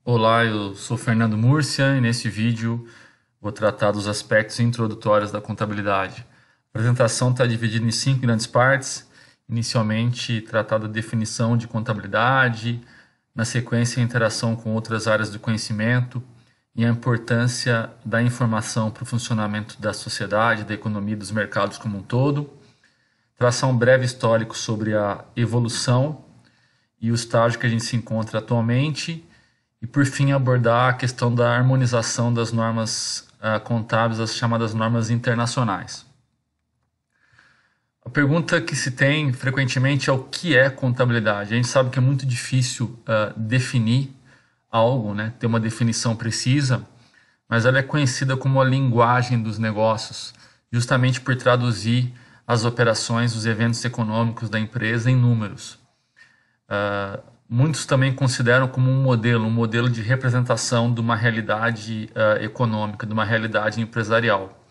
Olá, eu sou Fernando Múrcia e nesse vídeo vou tratar dos aspectos introdutórios da contabilidade. A apresentação está dividida em 5 grandes partes. Inicialmente, tratar da definição de contabilidade, na sequência, a interação com outras áreas do conhecimento e a importância da informação para o funcionamento da sociedade, da economia e dos mercados como um todo. Traçar um breve histórico sobre a evolução e o estágio que a gente se encontra atualmente. E, por fim, abordar a questão da harmonização das normas contábeis, as chamadas normas internacionais. A pergunta que se tem frequentemente é o que é contabilidade. A gente sabe que é muito difícil definir algo, né? Ter uma definição precisa, mas ela é conhecida como a linguagem dos negócios, justamente por traduzir as operações, os eventos econômicos da empresa em números. Muitos também consideram como um modelo de representação de uma realidade econômica, de uma realidade empresarial.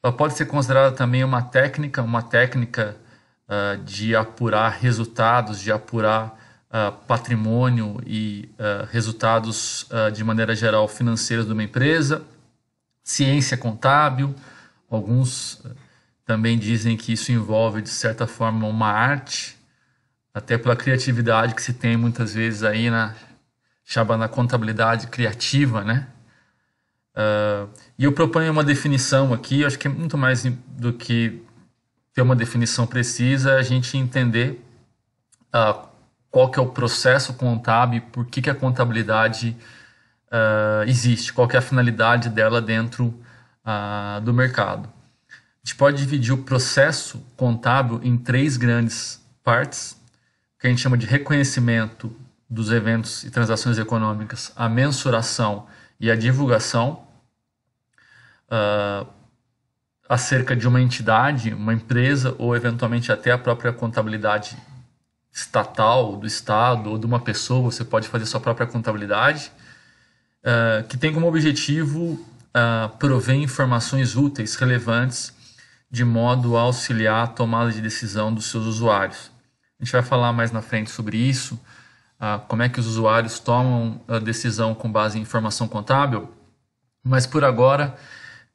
Ela pode ser considerada também uma técnica de apurar resultados, de apurar patrimônio e resultados de maneira geral financeiros de uma empresa, ciência contábil. Alguns também dizem que isso envolve de certa forma uma arte, até pela criatividade que se tem muitas vezes aí na contabilidade criativa, né? E eu proponho uma definição aqui, eu acho que é muito mais do que ter uma definição precisa, a gente entender qual que é o processo contábil e por que a contabilidade existe, qual que é a finalidade dela dentro do mercado. A gente pode dividir o processo contábil em 3 grandes partes, que a gente chama de reconhecimento dos eventos e transações econômicas, a mensuração e a divulgação acerca de uma entidade, uma empresa ou eventualmente até a própria contabilidade estatal, do Estado ou de uma pessoa. Você pode fazer sua própria contabilidade, que tem como objetivo prover informações úteis, relevantes, de modo a auxiliar a tomada de decisão dos seus usuários. A gente vai falar mais na frente sobre isso, como é que os usuários tomam a decisão com base em informação contábil, mas por agora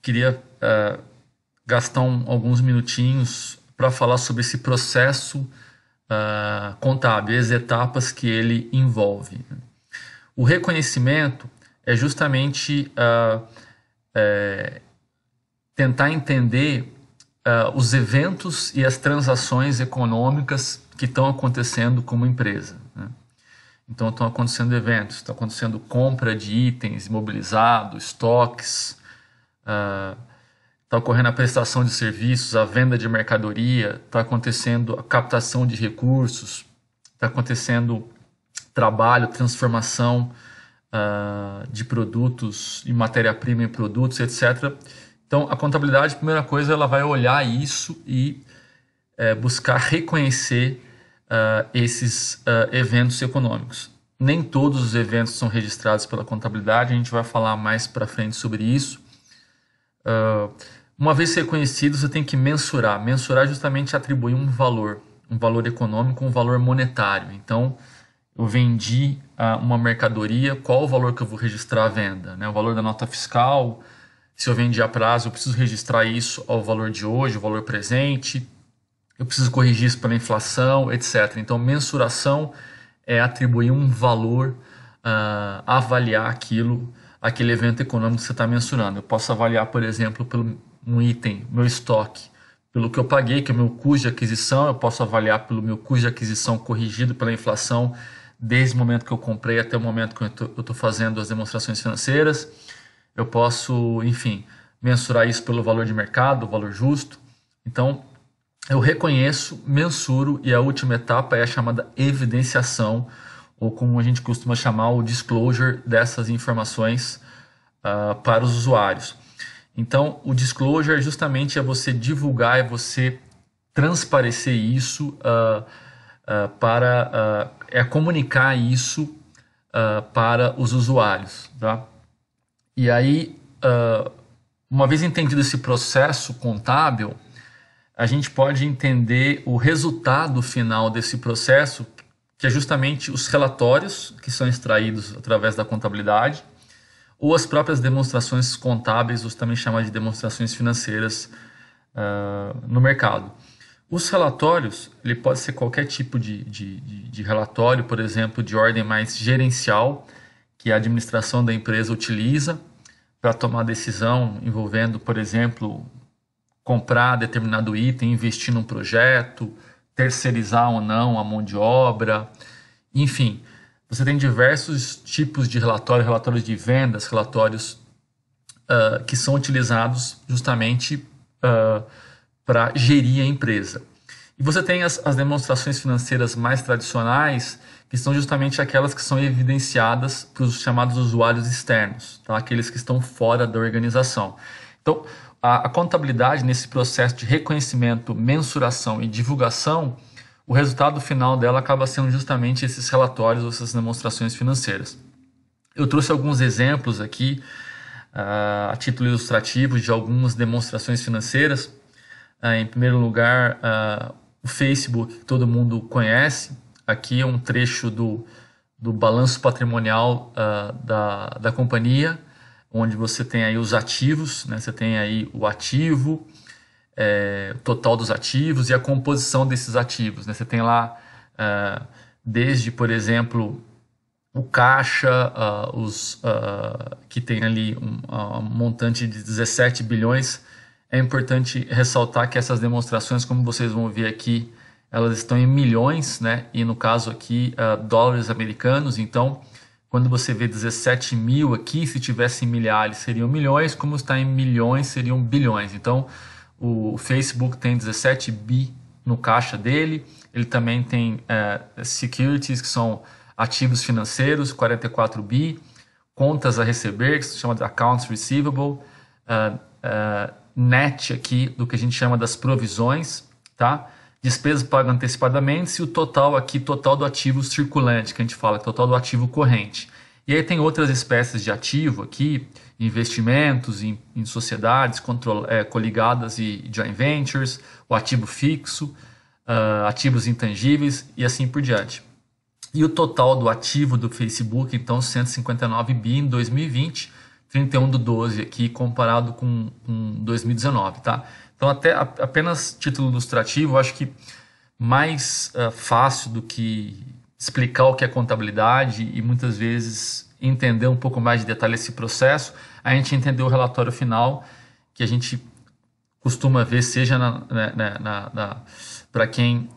queria gastar alguns minutinhos para falar sobre esse processo contábil, as etapas que ele envolve. O reconhecimento é justamente tentar entender os eventos e as transações econômicas que estão acontecendo como empresa, né? Então estão acontecendo eventos, está acontecendo compra de itens, imobilizado, estoques, está ocorrendo a prestação de serviços, a venda de mercadoria, está acontecendo a captação de recursos, está acontecendo trabalho, transformação de produtos e matéria-prima em produtos, etc. Então a contabilidade, a primeira coisa, ela vai olhar isso e buscar reconhecer esses eventos econômicos. Nem todos os eventos são registrados pela contabilidade, a gente vai falar mais para frente sobre isso. Uma vez reconhecido, você tem que mensurar. Mensurar é justamente atribuir um valor econômico, um valor monetário. Então, eu vendi uma mercadoria, qual o valor que eu vou registrar a venda, né? O valor da nota fiscal, se eu vendi a prazo, eu preciso registrar isso ao valor de hoje, o valor presente. Eu preciso corrigir isso pela inflação, etc. Então, mensuração é atribuir um valor, avaliar aquele evento econômico que você está mensurando. Eu posso avaliar, por exemplo, pelo um item, meu estoque, pelo que eu paguei, que é o meu custo de aquisição. Eu posso avaliar pelo meu custo de aquisição corrigido pela inflação, desde o momento que eu comprei até o momento que eu estou fazendo as demonstrações financeiras. Eu posso, enfim, mensurar isso pelo valor de mercado, o valor justo. Então, eu reconheço, mensuro e a última etapa é a chamada evidenciação, ou como a gente costuma chamar, o disclosure dessas informações para os usuários. Então, o disclosure justamente é você divulgar, é você transparecer isso, comunicar isso para os usuários, tá? E aí, uma vez entendido esse processo contábil, a gente pode entender o resultado final desse processo, que é justamente os relatórios que são extraídos através da contabilidade, ou as próprias demonstrações contábeis, ou também chamadas de demonstrações financeiras no mercado. Os relatórios, ele pode ser qualquer tipo de relatório, por exemplo, de ordem mais gerencial, que a administração da empresa utiliza para tomar decisão envolvendo, por exemplo, comprar determinado item, investir num projeto, terceirizar ou não a mão de obra, enfim. Você tem diversos tipos de relatórios, relatórios de vendas, relatórios que são utilizados justamente para gerir a empresa. E você tem as demonstrações financeiras mais tradicionais, que são justamente aquelas que são evidenciadas para os chamados usuários externos, tá? Aqueles que estão fora da organização. Então, a contabilidade, nesse processo de reconhecimento, mensuração e divulgação, o resultado final dela acaba sendo justamente esses relatórios, essas demonstrações financeiras. Eu trouxe alguns exemplos aqui, a título ilustrativo, de algumas demonstrações financeiras. Em primeiro lugar, o Facebook, que todo mundo conhece. Aqui é um trecho do balanço patrimonial da companhia, onde você tem aí os ativos, né? Você tem aí o ativo, o total dos ativos e a composição desses ativos, né? Você tem lá desde, por exemplo, o caixa, que tem ali um montante de 17 bilhões. É importante ressaltar que essas demonstrações, como vocês vão ver aqui, elas estão em milhões, né? E no caso aqui, dólares americanos. Então, quando você vê 17 mil aqui, se tivesse em milhares seriam milhões, como está em milhões seriam bilhões. Então, o Facebook tem 17 bi no caixa dele, ele também tem securities, que são ativos financeiros, 44 bi, contas a receber, que se chama de accounts receivable, net aqui, do que a gente chama das provisões, tá? Despesas pagas antecipadamente e o total aqui, total do ativo circulante, que a gente fala, total do ativo corrente. E aí tem outras espécies de ativo aqui, investimentos em sociedades coligadas e joint ventures, o ativo fixo, ativos intangíveis e assim por diante. E o total do ativo do Facebook, então, 159 bi em 2020, 31/12 aqui, comparado com 2019, tá? Então, apenas título ilustrativo, eu acho que mais fácil do que explicar o que é contabilidade e muitas vezes entender um pouco mais de detalhe esse processo, a gente entender o relatório final, que a gente costuma ver, seja para quem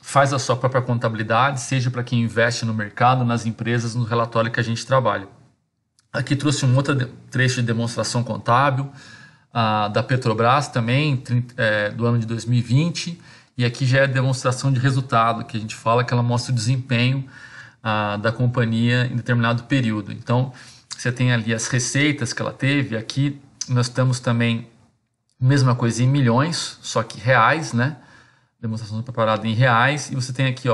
faz a sua própria contabilidade, seja para quem investe no mercado, nas empresas, no relatório que a gente trabalha. Aqui trouxe um outro trecho de demonstração contábil da Petrobras também, do ano de 2020, e aqui já é a demonstração de resultado, que a gente fala que ela mostra o desempenho da companhia em determinado período. Então, você tem ali as receitas que ela teve, aqui nós temos também mesma coisa em milhões, só que reais, né? Demonstração preparada em reais, e você tem aqui,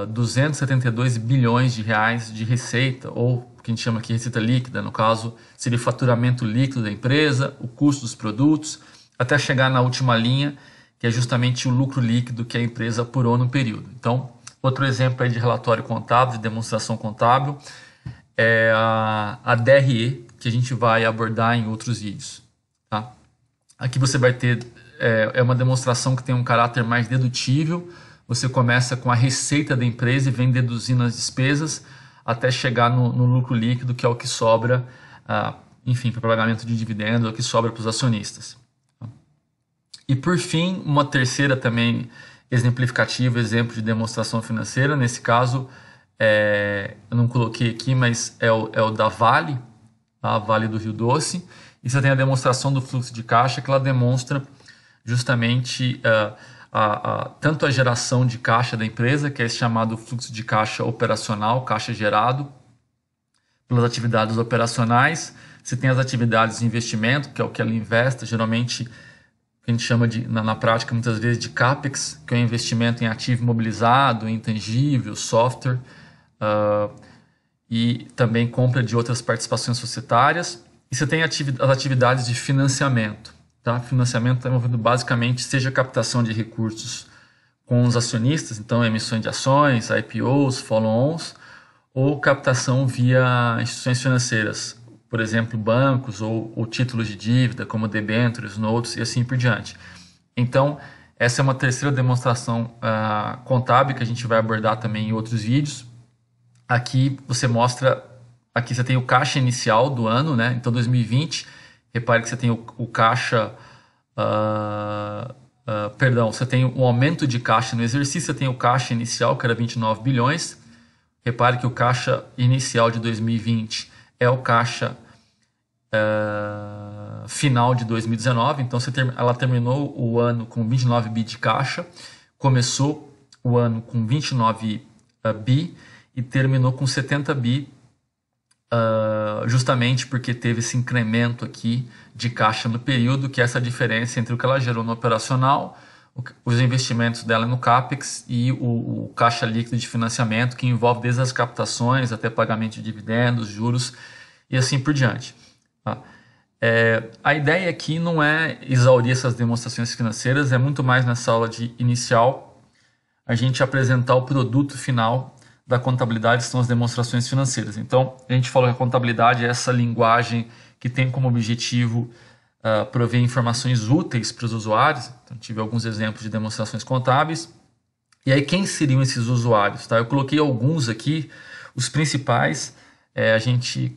272 bilhões de reais de receita, ou o que a gente chama aqui de receita líquida, no caso, seria o faturamento líquido da empresa, o custo dos produtos, até chegar na última linha, que é justamente o lucro líquido que a empresa apurou no período. Então, outro exemplo aí de relatório contábil, de demonstração contábil, é a DRE, que a gente vai abordar em outros vídeos. Tá? Aqui você vai ter uma demonstração que tem um caráter mais dedutível. Você começa com a receita da empresa e vem deduzindo as despesas até chegar no lucro líquido, que é o que sobra, enfim, para o pagamento de dividendos, é o que sobra para os acionistas. E por fim, uma terceira também exemplificativa, exemplo de demonstração financeira, nesse caso, eu não coloquei aqui, mas é o da Vale, tá? Vale do Rio Doce, e você tem a demonstração do fluxo de caixa, que ela demonstra justamente tanto a geração de caixa da empresa, que é esse chamado fluxo de caixa operacional, caixa gerado pelas atividades operacionais. Você tem as atividades de investimento, que é o que ela investe, geralmente a gente chama na prática muitas vezes de CAPEX, que é o investimento em ativo imobilizado, intangível, software, e também compra de outras participações societárias. E você tem as atividades de financiamento. Tá? Financiamento está envolvendo basicamente seja captação de recursos com os acionistas, então emissões de ações, IPOs, follow-ons, ou captação via instituições financeiras, por exemplo, bancos ou títulos de dívida, como debêntures, notes e assim por diante. Então, essa é uma terceira demonstração contábil que a gente vai abordar também em outros vídeos. Aqui você mostra, aqui você tem o caixa inicial do ano, né? Então 2020, repare que você tem o caixa, perdão, você tem o aumento de caixa no exercício, você tem o caixa inicial que era 29 bilhões. Repare que o caixa inicial de 2020 é o caixa final de 2019, então ela terminou o ano com 29 bi de caixa, começou o ano com 29 bi e terminou com 70 bi, justamente porque teve esse incremento aqui de caixa no período, que é essa diferença entre o que ela gerou no operacional, os investimentos dela no CAPEX e o caixa líquido de financiamento, que envolve desde as captações até pagamento de dividendos, juros e assim por diante. Tá? A ideia aqui não é exaurir essas demonstrações financeiras, é muito mais nessa aula inicial a gente apresentar o produto final da contabilidade, que são as demonstrações financeiras. Então, a gente falou que a contabilidade é essa linguagem que tem como objetivo prover informações úteis para os usuários. Então, tive alguns exemplos de demonstrações contábeis. E aí, quem seriam esses usuários? Tá? Eu coloquei alguns aqui, os principais, a gente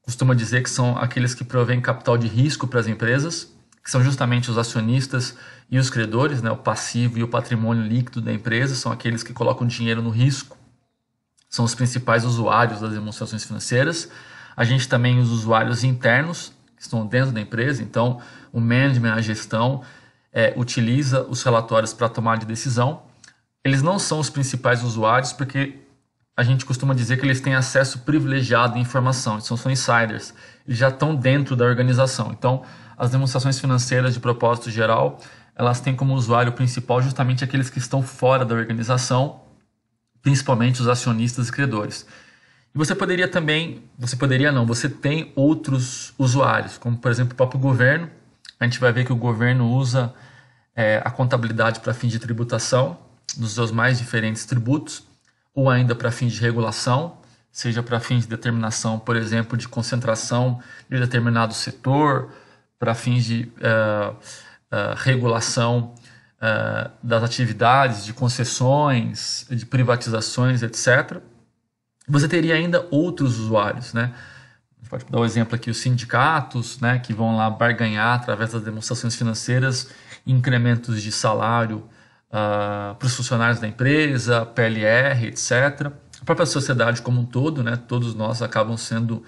costuma dizer que são aqueles que provêm capital de risco para as empresas, que são justamente os acionistas e os credores, né? O passivo e o patrimônio líquido da empresa, são aqueles que colocam dinheiro no risco, são os principais usuários das demonstrações financeiras. A gente também os usuários internos, que estão dentro da empresa, então o management, a gestão, utiliza os relatórios para tomar de decisão. Eles não são os principais usuários porque a gente costuma dizer que eles têm acesso privilegiado à informação, eles são insiders, eles já estão dentro da organização. Então, as demonstrações financeiras de propósito geral, elas têm como usuário principal justamente aqueles que estão fora da organização, principalmente os acionistas e credores. E você tem outros usuários, como por exemplo o próprio governo. A gente vai ver que o governo usa a contabilidade para fins de tributação, dos seus mais diferentes tributos, ou ainda para fins de regulação, seja para fins de determinação, por exemplo, de concentração de determinado setor, para fins de regulação das atividades, de concessões, de privatizações, etc. Você teria ainda outros usuários, né? A gente pode dar o exemplo aqui, os sindicatos, né, que vão lá barganhar através das demonstrações financeiras, incrementos de salário para os funcionários da empresa, PLR, etc. A própria sociedade como um todo, né, todos nós acabamos sendo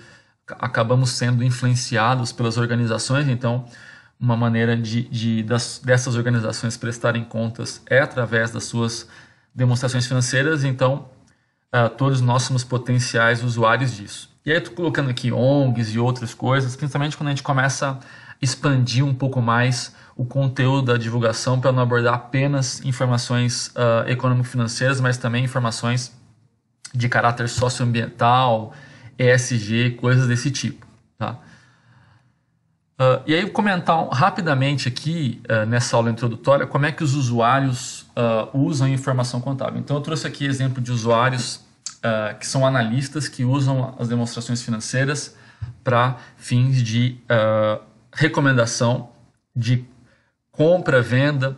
influenciados pelas organizações, então uma maneira dessas organizações prestarem contas é através das suas demonstrações financeiras, então todos nós somos potenciais usuários disso. E aí eu estou colocando aqui ONGs e outras coisas, principalmente quando a gente começa a expandir um pouco mais o conteúdo da divulgação para não abordar apenas informações econômico-financeiras, mas também informações de caráter socioambiental, ESG, coisas desse tipo. Tá? E aí comentar rapidamente aqui, nessa aula introdutória, como é que os usuários usam informação contábil. Então eu trouxe aqui exemplo de usuários que são analistas que usam as demonstrações financeiras para fins de recomendação de compra, venda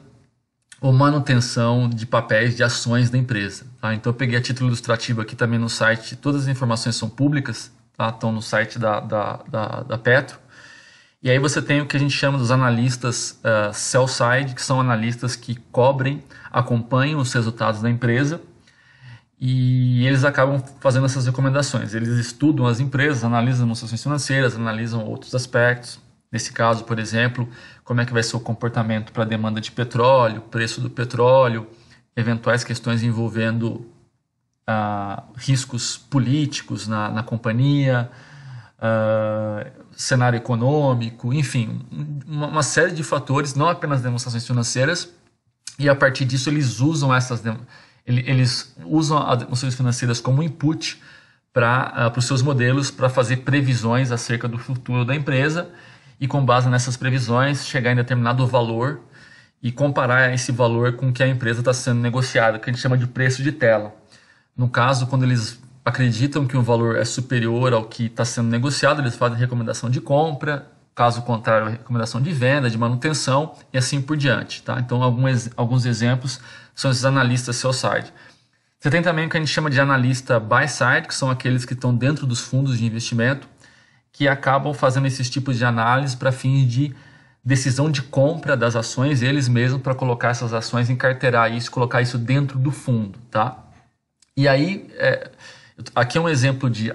ou manutenção de papéis de ações da empresa. Tá? Então eu peguei a título ilustrativo aqui também no site, todas as informações são públicas, tá? Estão no site da Petro. E aí você tem o que a gente chama dos analistas sell-side, que são analistas que acompanham os resultados da empresa e eles acabam fazendo essas recomendações. Eles estudam as empresas, analisam demonstrações financeiras, analisam outros aspectos. Nesse caso, por exemplo, como é que vai ser o comportamento para a demanda de petróleo, preço do petróleo, eventuais questões envolvendo riscos políticos na companhia, cenário econômico, enfim, uma série de fatores, não apenas demonstrações financeiras, e a partir disso eles usam as demonstrações financeiras como input para os seus modelos para fazer previsões acerca do futuro da empresa e com base nessas previsões chegar em determinado valor e comparar esse valor com o que a empresa está sendo negociada, que a gente chama de preço de tela. No caso, quando eles acreditam que o valor é superior ao que está sendo negociado, eles fazem recomendação de compra, caso contrário, recomendação de venda, de manutenção e assim por diante. Tá? Então, alguns exemplos são esses analistas sell-side. Você tem também o que a gente chama de analista buy-side, que são aqueles que estão dentro dos fundos de investimento, que acabam fazendo esses tipos de análise para fins de decisão de compra das ações, eles mesmos, para colocar essas ações, encarteirar isso, colocar isso dentro do fundo. Tá? E aí, aqui é um exemplo de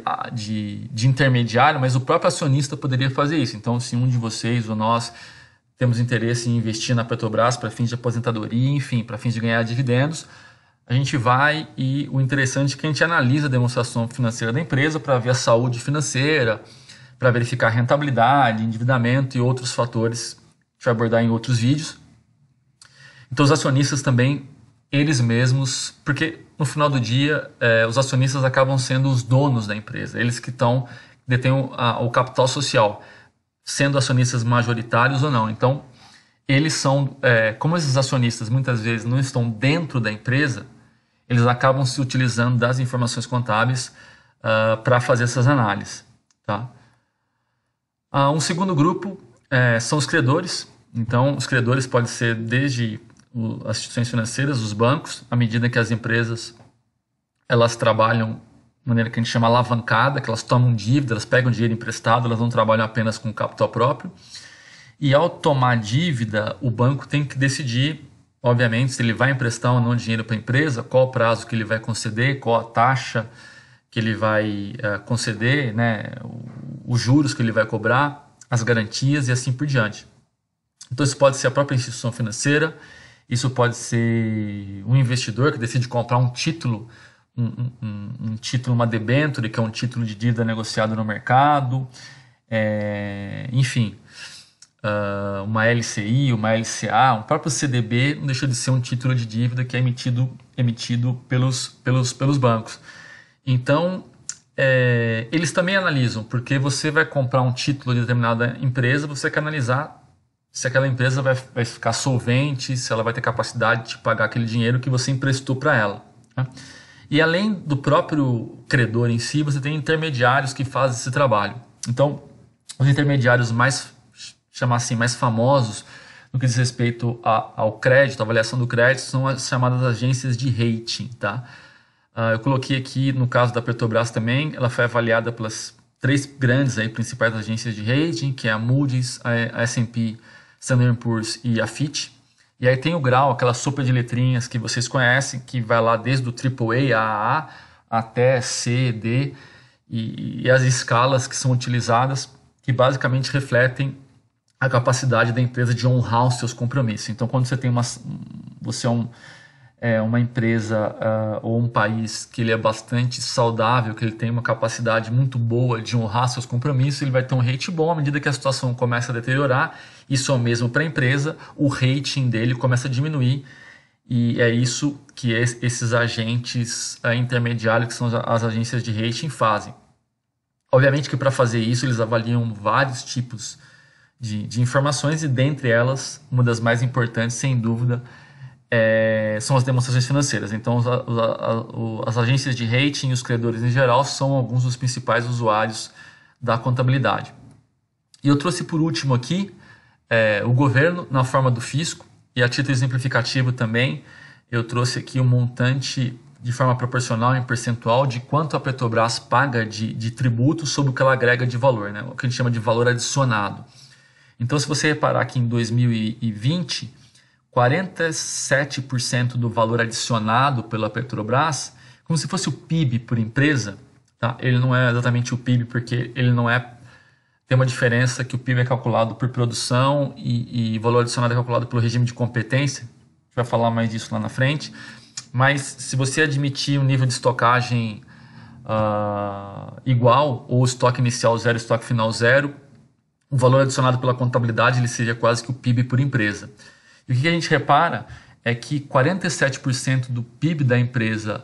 intermediário, mas o próprio acionista poderia fazer isso. Então, se um de vocês ou nós temos interesse em investir na Petrobras para fins de aposentadoria, enfim, para fins de ganhar dividendos, a gente vai e o interessante é que a gente analisa a demonstração financeira da empresa para ver a saúde financeira, para verificar rentabilidade, endividamento e outros fatores que a gente vai abordar em outros vídeos. Então, os acionistas também, eles mesmos, porque no final do dia, os acionistas acabam sendo os donos da empresa, eles que detêm o capital social, sendo acionistas majoritários ou não. Então, eles são, como esses acionistas muitas vezes não estão dentro da empresa, eles acabam se utilizando das informações contábeis para fazer essas análises. Tá? Um segundo grupo são os credores. Então, os credores podem ser desde as instituições financeiras, os bancos, à medida que as empresas elas trabalham de maneira que a gente chama alavancada, que elas tomam dívida, elas pegam dinheiro emprestado, elas não trabalham apenas com capital próprio. E ao tomar dívida, o banco tem que decidir, obviamente, se ele vai emprestar ou não dinheiro para a empresa, qual o prazo que ele vai conceder, qual a taxa que ele vai conceder, né, os juros que ele vai cobrar, as garantias e assim por diante. Então isso pode ser a própria instituição financeira, isso pode ser um investidor que decide comprar um título, um título, uma debênture, que é um título de dívida negociado no mercado, enfim, uma LCI, uma LCA, um próprio CDB não deixa de ser um título de dívida que é emitido pelos bancos. Então, eles também analisam, porque você vai comprar um título de determinada empresa, você quer analisar se aquela empresa vai ficar solvente, se ela vai ter capacidade de te pagar aquele dinheiro que você emprestou para ela. Né? E além do próprio credor em si, você tem intermediários que fazem esse trabalho. Então, os intermediários mais famosos no que diz respeito ao crédito, à avaliação do crédito, são as chamadas agências de rating. Tá? Eu coloquei aqui, no caso da Petrobras também, ela foi avaliada pelas 3 grandes principais agências de rating, que é a Moody's, a S&P, Standard & Poor's e a Fitch. E aí tem o grau, aquela sopa de letrinhas que vocês conhecem, que vai lá desde o AAA, AA, até C, D, e as escalas que são utilizadas, que basicamente refletem a capacidade da empresa de honrar os seus compromissos. Então, quando você tem uma empresa ou um país que ele é bastante saudável, que ele tem uma capacidade muito boa de honrar seus compromissos, ele vai ter um rate bom. À medida que a situação começa a deteriorar, isso é o mesmo para a empresa, o rating dele começa a diminuir, e é isso que esses agentes intermediários, que são as agências de rating, fazem. Obviamente que para fazer isso eles avaliam vários tipos de informações, e dentre elas, uma das mais importantes, sem dúvida, são as demonstrações financeiras. Então, as agências de rating e os credores em geral são alguns dos principais usuários da contabilidade. E eu trouxe por último aqui o governo na forma do fisco, e a título exemplificativo também, eu trouxe aqui um montante de forma proporcional em percentual de quanto a Petrobras paga de tributo sobre o que ela agrega de valor, né? O que a gente chama de valor adicionado. Então, se você reparar que em 2020, 47% do valor adicionado pela Petrobras, como se fosse o PIB por empresa, tá? Ele não é exatamente o PIB, porque ele não tem uma diferença, que o PIB é calculado por produção e valor adicionado é calculado pelo regime de competência. A gente vai falar mais disso lá na frente. Mas se você admitir um nível de estocagem igual, ou estoque inicial zero, estoque final zero, o valor adicionado pela contabilidade ele seria quase que o PIB por empresa. E o que a gente repara é que 47% do PIB da empresa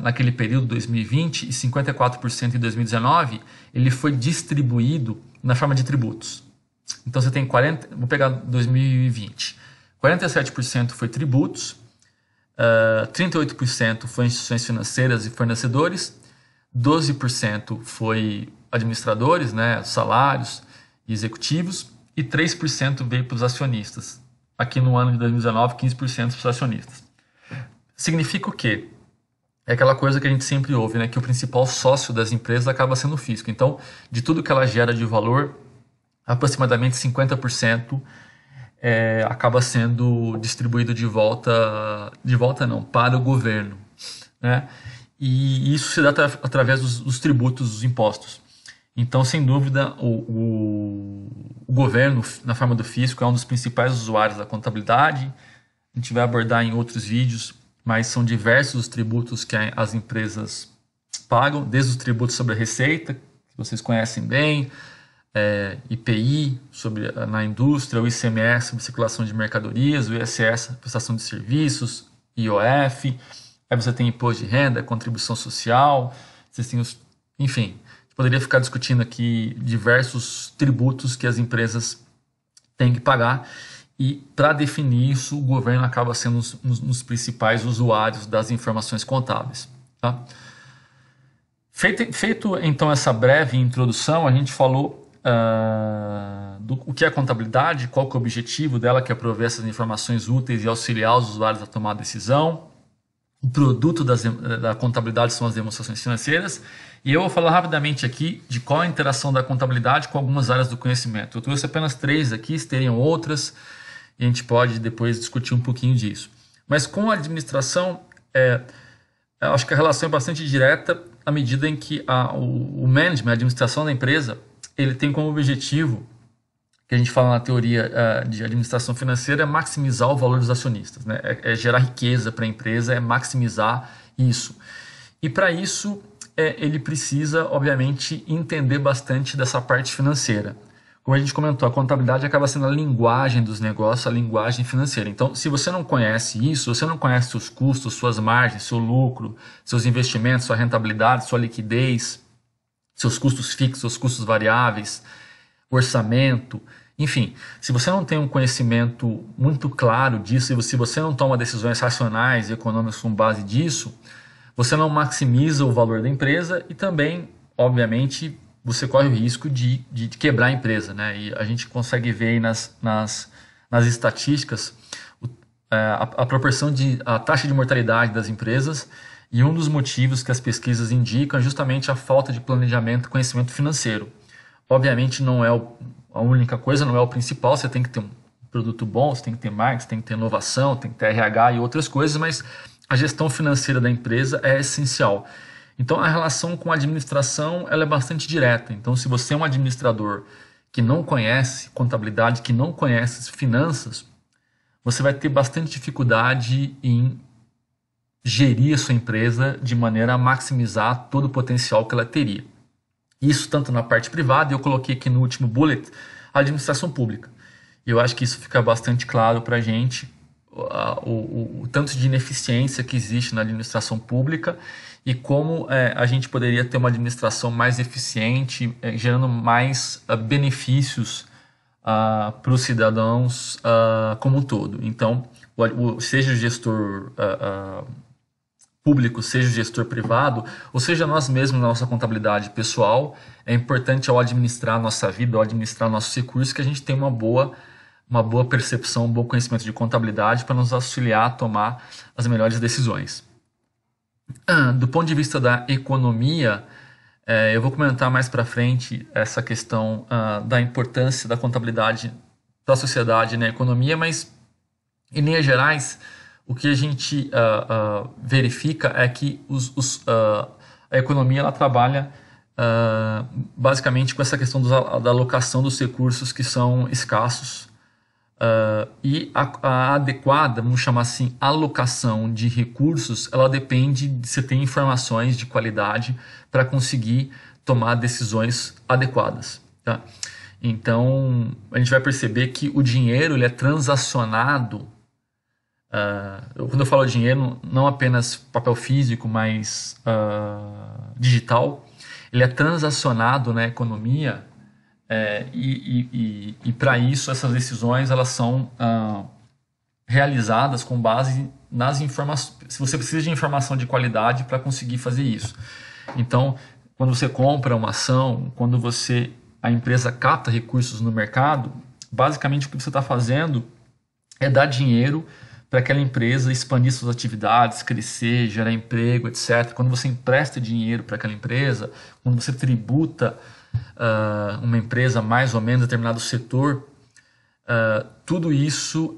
naquele período, 2020, e 54% em 2019, ele foi distribuído na forma de tributos. Então você tem vou pegar 2020, 47% foi tributos, 38% foi instituições financeiras e fornecedores, 12% foi administradores, né, salários e executivos, e 3% veio para os acionistas. Aqui no ano de 2019, 15% para os acionistas. Significa o quê? É aquela coisa que a gente sempre ouve, né, que o principal sócio das empresas acaba sendo o fisco. Então, de tudo que ela gera de valor, aproximadamente 50% acaba sendo distribuído de volta não, para o governo, né? E isso se dá através dos tributos, dos impostos. Então, sem dúvida, o governo, na forma do fisco, é um dos principais usuários da contabilidade. A gente vai abordar em outros vídeos, mas são diversos os tributos que as empresas pagam, desde os tributos sobre a receita, que vocês conhecem bem, IPI na indústria, o ICMS sobre circulação de mercadorias, o ISS prestação de serviços, IOF, aí você tem imposto de renda, contribuição social, vocês têm enfim, poderia ficar discutindo aqui diversos tributos que as empresas têm que pagar, e para definir isso o governo acaba sendo um dos principais usuários das informações contábeis, tá? Feito então essa breve introdução, a gente falou o que é a contabilidade, qual que é o objetivo dela, que é prover essas informações úteis e auxiliar os usuários a tomar decisão. O produto da contabilidade são as demonstrações financeiras, e eu vou falar rapidamente aqui de qual é a interação da contabilidade com algumas áreas do conhecimento. Eu trouxe apenas 3 aqui, se teriam outras, e a gente pode depois discutir um pouquinho disso. Mas com a administração, eu acho que a relação é bastante direta à medida em que o management, a administração da empresa, ele tem como objetivo, que a gente fala na teoria de administração financeira, é maximizar o valor dos acionistas, né? É gerar riqueza para a empresa, é maximizar isso. E para isso, ele precisa, obviamente, entender bastante dessa parte financeira. Como a gente comentou, a contabilidade acaba sendo a linguagem dos negócios, a linguagem financeira. Então, se você não conhece isso, você não conhece seus custos, suas margens, seu lucro, seus investimentos, sua rentabilidade, sua liquidez, seus custos fixos, seus custos variáveis, orçamento, enfim, se você não tem um conhecimento muito claro disso, e se você não toma decisões racionais e econômicas com base disso, você não maximiza o valor da empresa e também, obviamente, você corre o risco de quebrar a empresa, né? E a gente consegue ver aí nas estatísticas a proporção a taxa de mortalidade das empresas, e um dos motivos que as pesquisas indicam é justamente a falta de planejamento e conhecimento financeiro. Obviamente não é a única coisa, não é o principal, você tem que ter um produto bom, você tem que ter marketing, tem que ter inovação, tem que ter RH e outras coisas, mas a gestão financeira da empresa é essencial. Então a relação com a administração ela é bastante direta. Então se você é um administrador que não conhece contabilidade, que não conhece finanças, você vai ter bastante dificuldade em gerir a sua empresa de maneira a maximizar todo o potencial que ela teria. Isso tanto na parte privada, eu coloquei aqui no último bullet, a administração pública. E eu acho que isso fica bastante claro para a gente, o tanto de ineficiência que existe na administração pública e como a gente poderia ter uma administração mais eficiente, gerando mais benefícios para os cidadãos como um todo. Então, seja o gestor público, seja o gestor privado, ou seja nós mesmos na nossa contabilidade pessoal, é importante ao administrar a nossa vida, ao administrar nossos recursos, que a gente tenha uma boa percepção, um bom conhecimento de contabilidade para nos auxiliar a tomar as melhores decisões. Do ponto de vista da economia, eu vou comentar mais para frente essa questão da importância da contabilidade para a sociedade na economia, mas em linhas gerais, o que a gente verifica é que a economia ela trabalha basicamente com essa questão da alocação dos recursos que são escassos, e a adequada, vamos chamar assim, alocação de recursos, ela depende de você ter informações de qualidade para conseguir tomar decisões adequadas, tá? Então, a gente vai perceber que o dinheiro ele é transacionado. Quando eu falo dinheiro, não apenas papel físico, mas digital, ele é transacionado na economia, e para isso essas decisões elas são realizadas com base nas informações. Se você precisa de informação de qualidade para conseguir fazer isso. Então, quando você compra uma ação, quando a empresa capta recursos no mercado, basicamente o que você está fazendo é dar dinheiro para aquela empresa expandir suas atividades, crescer, gerar emprego, etc. Quando você empresta dinheiro para aquela empresa, quando você tributa uma empresa mais ou menos em determinado setor, tudo isso,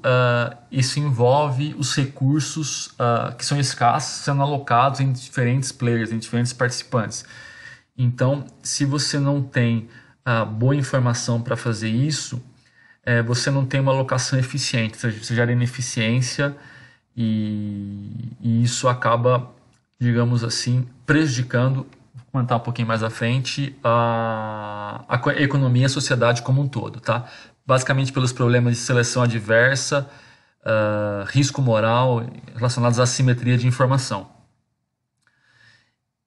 isso envolve os recursos que são escassos sendo alocados em diferentes players, em diferentes participantes. Então, se você não tem boa informação para fazer isso, você não tem uma alocação eficiente, você gera ineficiência e isso acaba, digamos assim, prejudicando, vou comentar um pouquinho mais à frente, a economia e a sociedade como um todo, tá? Basicamente pelos problemas de seleção adversa, risco moral relacionados à assimetria de informação.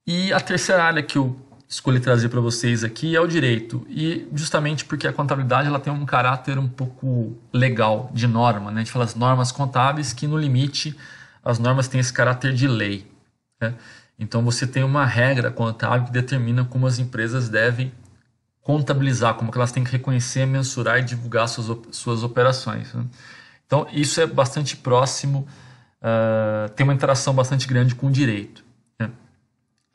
E a terceira área que eu escolhi trazer para vocês aqui é o direito, e justamente porque a contabilidade ela tem um caráter um pouco legal de norma, né? A gente fala as normas contábeis que no limite as normas têm esse caráter de lei, né? Então você tem uma regra contábil que determina como as empresas devem contabilizar, como que elas têm que reconhecer, mensurar e divulgar suas operações, né? Então isso é bastante próximo, tem uma interação bastante grande com o direito, né?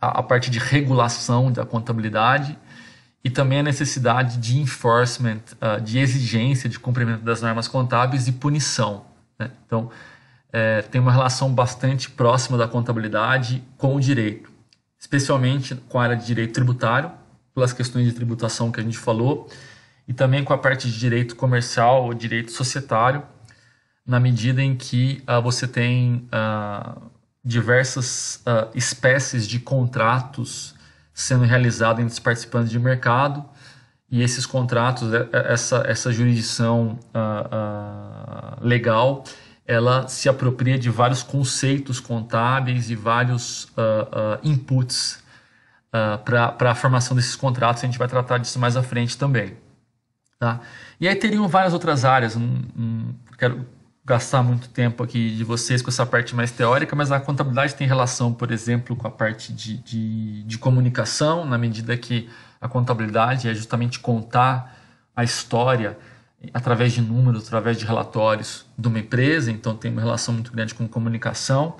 A parte de regulação da contabilidade e também a necessidade de enforcement, de exigência de cumprimento das normas contábeis e punição, né? Então, tem uma relação bastante próxima da contabilidade com o direito, especialmente com a área de direito tributário, pelas questões de tributação que a gente falou, e também com a parte de direito comercial ou direito societário, na medida em que você tem diversas espécies de contratos sendo realizados entre os participantes de mercado, e esses contratos, essa jurisdição legal, ela se apropria de vários conceitos contábeis e vários inputs para a formação desses contratos. A gente vai tratar disso mais à frente também, tá? E aí teriam várias outras áreas, não quero gastar muito tempo aqui de vocês com essa parte mais teórica, mas a contabilidade tem relação, por exemplo, com a parte de comunicação, na medida que a contabilidade é justamente contar a história através de números, através de relatórios de uma empresa, então tem uma relação muito grande com comunicação.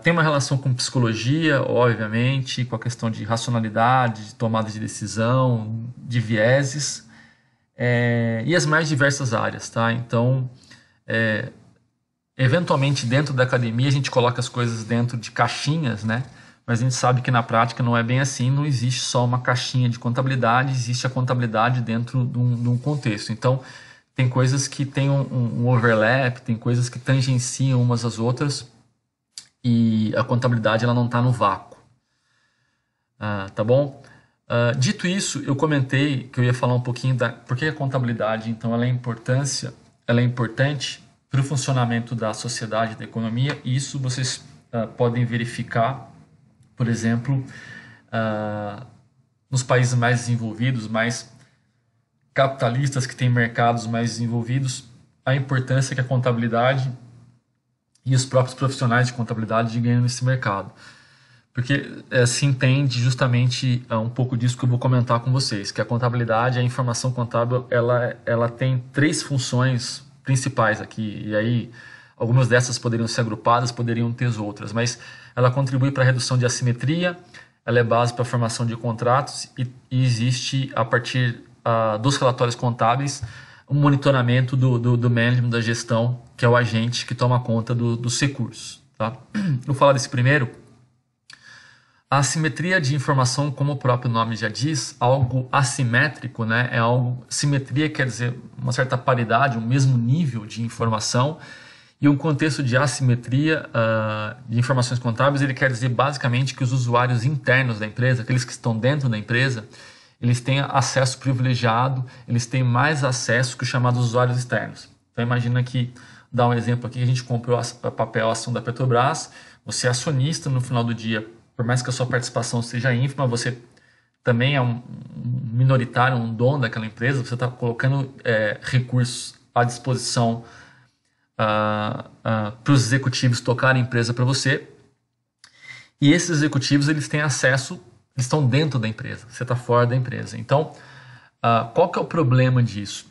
Tem uma relação com psicologia, obviamente, com a questão de racionalidade, de tomada de decisão, de vieses, e as mais diversas áreas, tá? Então, eventualmente dentro da academia a gente coloca as coisas dentro de caixinhas, né? Mas a gente sabe que na prática não é bem assim, não existe só uma caixinha de contabilidade, existe a contabilidade dentro de um contexto. Então, tem coisas que têm um overlap, tem coisas que tangenciam umas às outras, e a contabilidade ela não está no vácuo. Tá bom? Dito isso, eu comentei que eu ia falar um pouquinho por que a contabilidade, então, ela é importante para o funcionamento da sociedade, da economia, e isso vocês podem verificar, por exemplo, nos países mais desenvolvidos, mais capitalistas, que têm mercados mais desenvolvidos, a importância que a contabilidade e os próprios profissionais de contabilidade ganham nesse mercado. Porque se entende justamente um pouco disso que eu vou comentar com vocês, que a contabilidade, a informação contábil, ela tem 3 funções principais aqui, e aí algumas dessas poderiam ser agrupadas, poderiam ter outras, mas ela contribui para a redução de assimetria, ela é base para a formação de contratos e existe, a partir dos relatórios contábeis, um monitoramento do management, da gestão, que é o agente que toma conta dos recursos, tá? Vou falar desse primeiro. A assimetria de informação, como o próprio nome já diz, algo assimétrico, né? Simetria quer dizer uma certa paridade, um mesmo nível de informação, e um contexto de assimetria de informações contábeis, ele quer dizer basicamente que os usuários internos da empresa, aqueles que estão dentro da empresa, eles têm acesso privilegiado, eles têm mais acesso que os chamados usuários externos. Então imagina que, dá um exemplo aqui, a gente comprou a papel, a ação da Petrobras, você é acionista no final do dia, por mais que a sua participação seja ínfima, você também é um minoritário, um dono daquela empresa, você está colocando recursos à disposição para os executivos tocarem a empresa para você. E esses executivos, eles têm acesso, eles estão dentro da empresa, você está fora da empresa. Então, qual que é o problema disso?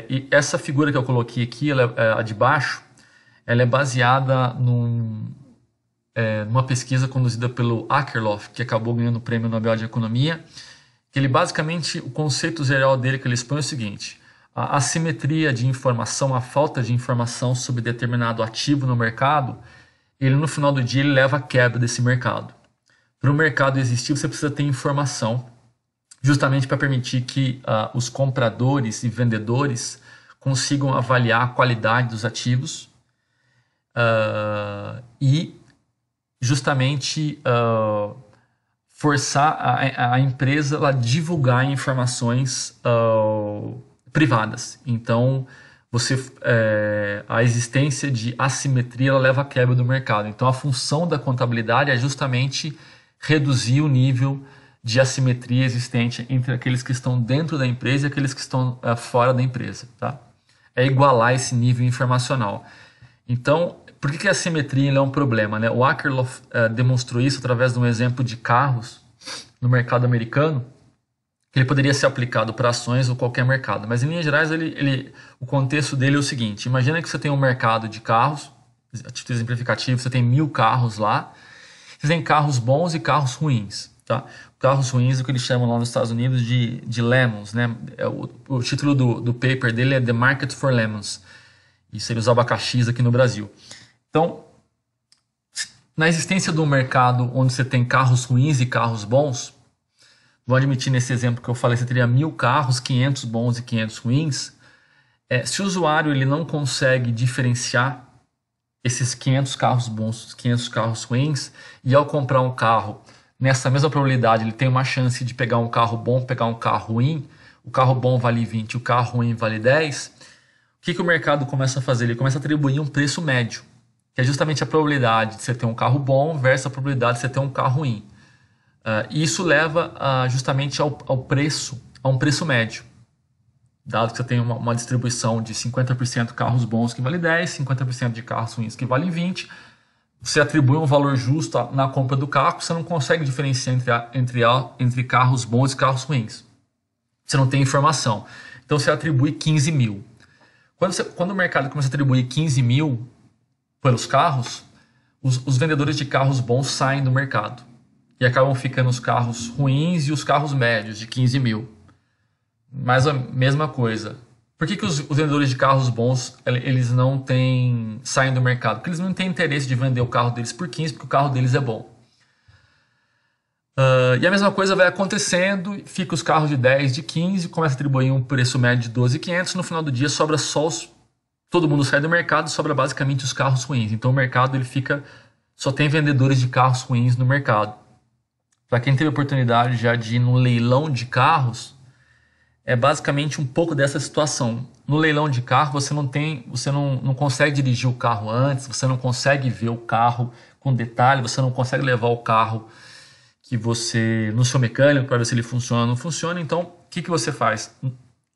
E essa figura que eu coloquei aqui, a de baixo, ela é baseada numa pesquisa conduzida pelo Akerlof, que acabou ganhando o Prêmio Nobel de Economia, que ele basicamente, o conceito geral dele que ele expõe é o seguinte: a assimetria de informação, a falta de informação sobre determinado ativo no mercado, ele no final do dia ele leva à quebra desse mercado. Para o mercado existir, você precisa ter informação, justamente para permitir que os compradores e vendedores consigam avaliar a qualidade dos ativos e justamente forçar a empresa a divulgar informações privadas. Então, a existência de assimetria ela leva à quebra do mercado. Então, a função da contabilidade é justamente reduzir o nível de assimetria existente entre aqueles que estão dentro da empresa e aqueles que estão fora da empresa. Tá? É igualar esse nível informacional. Então, por que a assimetria é um problema? Né? O Akerlof demonstrou isso através de um exemplo de carros no mercado americano, que ele poderia ser aplicado para ações ou qualquer mercado. Mas, em linhas gerais, o contexto dele é o seguinte: imagina que você tem um mercado de carros, a título exemplificativo, você tem 1000 carros lá, você tem carros bons e carros ruins. Tá? Carros ruins é o que eles chamam lá nos Estados Unidos de lemons. Né? O título do paper dele é The Market for Lemons. E seria os abacaxis aqui no Brasil. Então, na existência de um mercado onde você tem carros ruins e carros bons, vou admitir nesse exemplo que eu falei, você teria 1000 carros, 500 bons e 500 ruins. Se o usuário ele não consegue diferenciar esses 500 carros bons, 500 carros ruins, e ao comprar um carro, nessa mesma probabilidade, ele tem uma chance de pegar um carro bom, pegar um carro ruim, o carro bom vale 20, o carro ruim vale 10, o que o mercado começa a fazer? Ele começa a atribuir um preço médio, que é justamente a probabilidade de você ter um carro bom versus a probabilidade de você ter um carro ruim. E isso leva justamente ao preço, a um preço médio. Dado que você tem uma distribuição de 50% carros bons que vale 10, 50% de carros ruins que vale 20, você atribui um valor justo na compra do carro, você não consegue diferenciar entre carros bons e carros ruins. Você não tem informação. Então você atribui 15 mil. Quando o mercado começa a atribuir 15 mil pelos carros, os vendedores de carros bons saem do mercado. E acabam ficando os carros ruins e os carros médios de 15 mil. Mas a mesma coisa. Por que os vendedores de carros bons eles não saem do mercado? Porque eles não têm interesse de vender o carro deles por 15, porque o carro deles é bom. E a mesma coisa vai acontecendo, fica os carros de 10, de 15, começa a atribuir um preço médio de 12.500, no final do dia sobra todo mundo sai do mercado, sobra basicamente os carros ruins. Então o mercado só tem vendedores de carros ruins no mercado. Para quem teve a oportunidade já de ir num leilão de carros, é basicamente um pouco dessa situação. No leilão de carro, você não consegue dirigir o carro antes, você não consegue ver o carro com detalhe, você não consegue levar o carro no seu mecânico para ver se ele funciona ou não funciona. Então, o que você faz?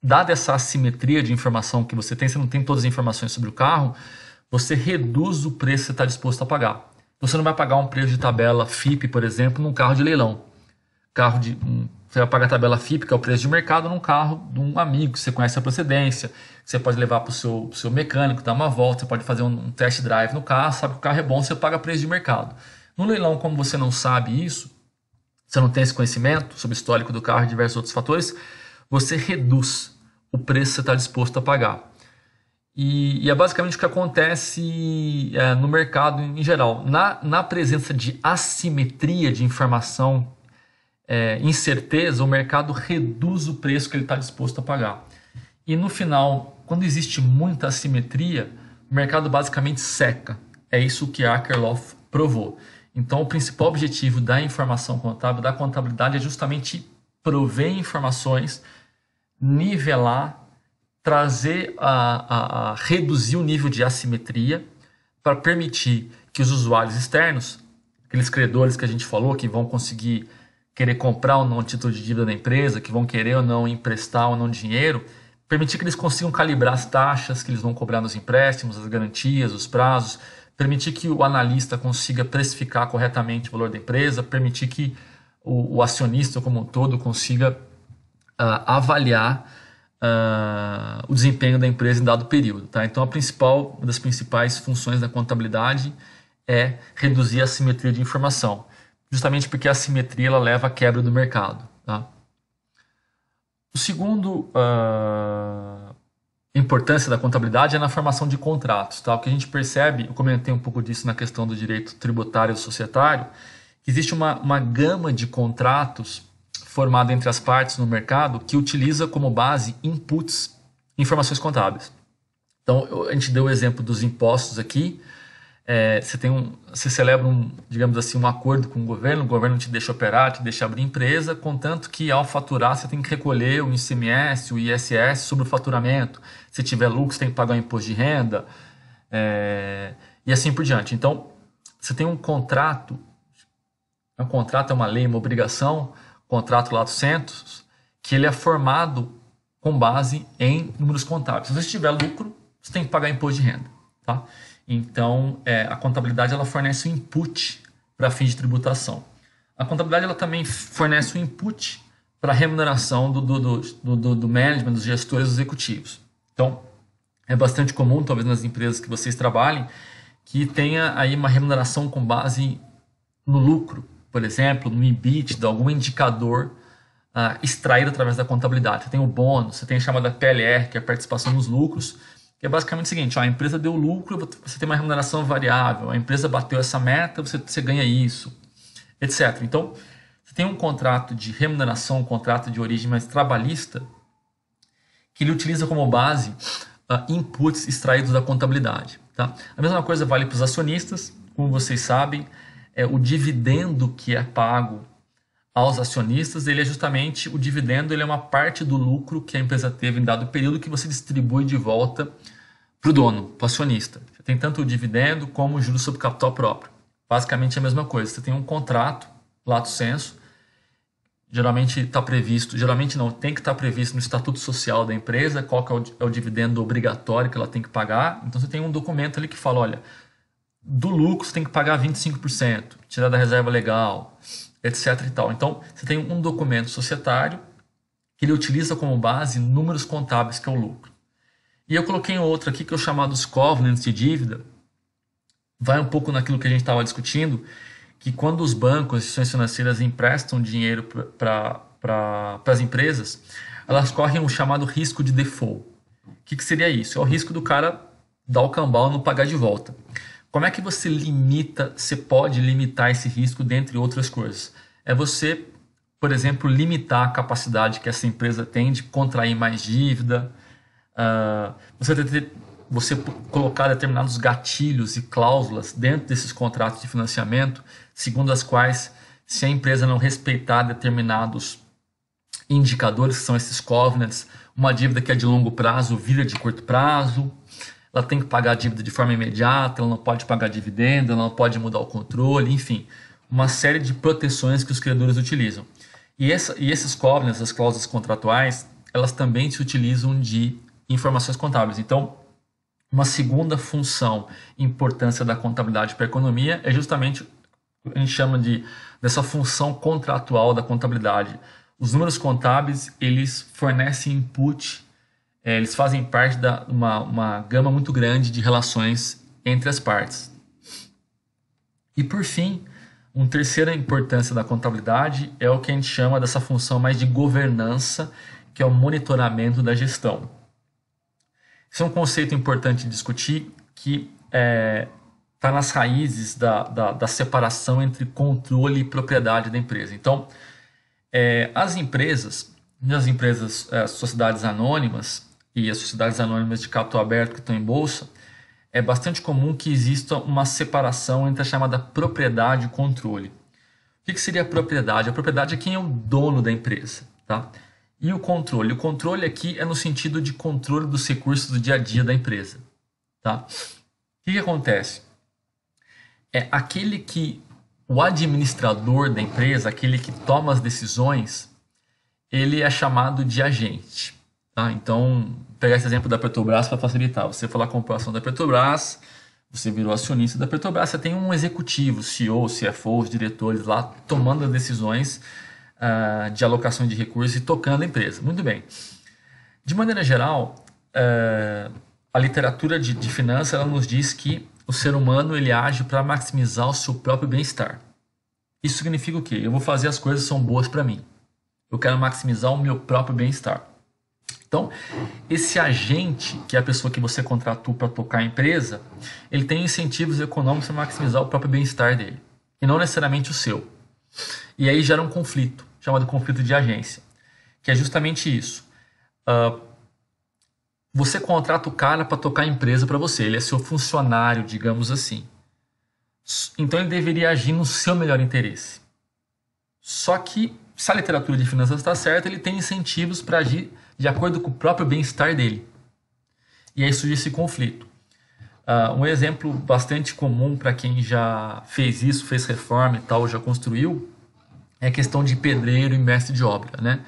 Dada essa assimetria de informação que você não tem todas as informações sobre o carro, você reduz o preço que você está disposto a pagar. Você não vai pagar um preço de tabela FIPE, por exemplo, num carro de leilão. Você vai pagar a tabela FIPE, que é o preço de mercado, num carro de um amigo que você conhece a procedência, você pode levar para o seu mecânico, dar uma volta, você pode fazer um test drive no carro, sabe que o carro é bom, você paga preço de mercado. No leilão, como você não sabe isso, você não tem esse conhecimento sobre o histórico do carro e diversos outros fatores, você reduz o preço que você está disposto a pagar. E é basicamente o que acontece no mercado em geral. Na presença de assimetria de informação, incerteza, o mercado reduz o preço que ele está disposto a pagar. E no final, quando existe muita assimetria, o mercado basicamente seca. É isso que Akerlof provou. Então, o principal objetivo da informação contábil, da contabilidade, é justamente prover informações, nivelar, trazer reduzir o nível de assimetria para permitir que os usuários externos, aqueles credores que a gente falou, que vão conseguir querer comprar ou não o título de dívida da empresa, que vão querer ou não emprestar ou não dinheiro, permitir que eles consigam calibrar as taxas que eles vão cobrar nos empréstimos, as garantias, os prazos, permitir que o analista consiga precificar corretamente o valor da empresa, permitir que o acionista como um todo consiga avaliar o desempenho da empresa em dado período. Tá? Então, uma das principais funções da contabilidade é reduzir a assimetria de informação, justamente porque a assimetria ela leva à quebra do mercado. Tá? O segundo importância da contabilidade é na formação de contratos. Tá? O que a gente percebe, eu comentei um pouco disso na questão do direito tributário e societário, que existe uma gama de contratos formada entre as partes no mercado que utiliza como base inputs, informações contábeis. Então, a gente deu o exemplo dos impostos aqui. Você celebra digamos assim, um acordo com o governo te deixa operar, te deixa abrir empresa, contanto que ao faturar você tem que recolher o ICMS, o ISS sobre o faturamento. Se tiver lucro, você tem que pagar o imposto de renda, e assim por diante. Então, você tem um contrato é uma lei, uma obrigação, contrato lato sensu, que ele é formado com base em números contábeis. Se você tiver lucro, você tem que pagar imposto de renda. Tá? Então, a contabilidade ela fornece um input para fins de tributação. A contabilidade ela também fornece um input para a remuneração do management, dos gestores executivos. Então, é bastante comum, talvez nas empresas que vocês trabalhem, que tenha aí uma remuneração com base no lucro, por exemplo, no EBITDA, algum indicador extraído através da contabilidade. Você tem o bônus, você tem a chamada PLR, que é a participação nos lucros, que é basicamente o seguinte: a empresa deu lucro, você tem uma remuneração variável, a empresa bateu essa meta, você ganha isso, etc. Então, você tem um contrato de remuneração, um contrato de origem mais trabalhista, que ele utiliza como base inputs extraídos da contabilidade. Tá? A mesma coisa vale para os acionistas. Como vocês sabem, o dividendo que é pago aos acionistas, ele é justamente o dividendo, ele é uma parte do lucro que a empresa teve em dado período que você distribui de volta para o dono, para o acionista. Você tem tanto o dividendo como o juros sobre capital próprio. Basicamente é a mesma coisa. Você tem um contrato, lato sensu, geralmente está previsto, geralmente não, tem que estar previsto no estatuto social da empresa, qual que é o dividendo obrigatório que ela tem que pagar. Então você tem um documento ali que fala, olha, do lucro você tem que pagar 25%, tirar da reserva legal, etc. e tal. Então, você tem um documento societário que ele utiliza como base números contábeis, que é o lucro. E eu coloquei outro aqui, que é o chamado os covenants de dívida. Vai um pouco naquilo que a gente estava discutindo, que quando os bancos, as instituições financeiras emprestam dinheiro para as empresas, elas correm o chamado risco de default. O que seria isso? É o risco do cara dar o cambal e não pagar de volta. Como é que você pode limitar esse risco, dentre outras coisas? É você, por exemplo, limitar a capacidade que essa empresa tem de contrair mais dívida, você colocar determinados gatilhos e cláusulas dentro desses contratos de financiamento, segundo as quais, se a empresa não respeitar determinados indicadores, que são esses covenants, uma dívida que é de longo prazo vira de curto prazo, ela tem que pagar a dívida de forma imediata, ela não pode pagar dividendo, ela não pode mudar o controle, enfim, uma série de proteções que os credores utilizam. E esses covenants, as cláusulas contratuais, elas também se utilizam de informações contábeis. Então, uma segunda função e importância da contabilidade para a economia é justamente o que a gente chama dessa função contratual da contabilidade. Os números contábeis, eles fornecem input, eles fazem parte de uma gama muito grande de relações entre as partes. E por fim, uma terceira importância da contabilidade é o que a gente chama dessa função mais de governança, que é o monitoramento da gestão. Esse é um conceito importante de discutir, que está nas raízes da separação entre controle e propriedade da empresa. Então, as empresas, as sociedades anônimas e as sociedades anônimas de capital aberto que estão em bolsa, é bastante comum que exista uma separação entre a chamada propriedade e controle. O que seria a propriedade? A propriedade é quem é o dono da empresa, tá? E o controle? O controle aqui é no sentido de controle dos recursos do dia a dia da empresa, tá? O que acontece? É aquele que o administrador da empresa, aquele que toma as decisões, ele é chamado de agente. Tá? Então, pegar esse exemplo da Petrobras para facilitar. Você foi lá comprou a ação da Petrobras, você virou acionista da Petrobras, você tem um executivo, CEO, CFO, os diretores lá tomando as decisões de alocação de recursos e tocando a empresa. Muito bem. De maneira geral, a literatura de finanças ela nos diz que o ser humano ele age para maximizar o seu próprio bem-estar. Isso significa o quê? Eu vou fazer as coisas que são boas para mim. Eu quero maximizar o meu próprio bem-estar. Então, esse agente, que é a pessoa que você contratou para tocar a empresa, ele tem incentivos econômicos para maximizar o próprio bem-estar dele, e não necessariamente o seu. E aí gera um conflito, chamado conflito de agência, que é justamente isso. Você contrata o cara para tocar a empresa para você, ele é seu funcionário, digamos assim. Então ele deveria agir no seu melhor interesse. Só que, se a literatura de finanças está certa, ele tem incentivos para agir de acordo com o próprio bem-estar dele. E aí surge esse conflito. Um exemplo bastante comum para quem já fez isso, fez reforma e tal, já construiu, é a questão de pedreiro e mestre de obra, né?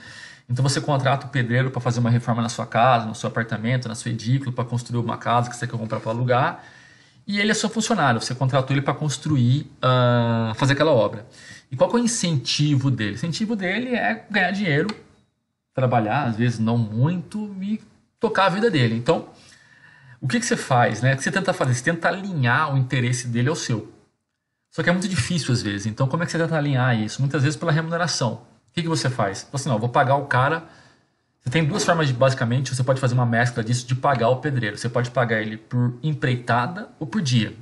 Então você contrata o pedreiro para fazer uma reforma na sua casa, no seu apartamento, na sua edícula, para construir uma casa que você quer comprar para alugar, e ele é seu funcionário, você contratou ele para construir, fazer aquela obra. E qual que é o incentivo dele? O incentivo dele é ganhar dinheiro, trabalhar, às vezes não muito, e tocar a vida dele. Então, o que você faz, né? O que você tenta fazer? Você tenta alinhar o interesse dele ao seu. Só que é muito difícil às vezes. Então, como é que você tenta alinhar isso? Muitas vezes pela remuneração. O que você faz? Você fala assim, não, eu vou pagar o cara. Você tem duas formas de, basicamente, você pode fazer uma mescla disso de pagar o pedreiro. Você pode pagar ele por empreitada ou por dia.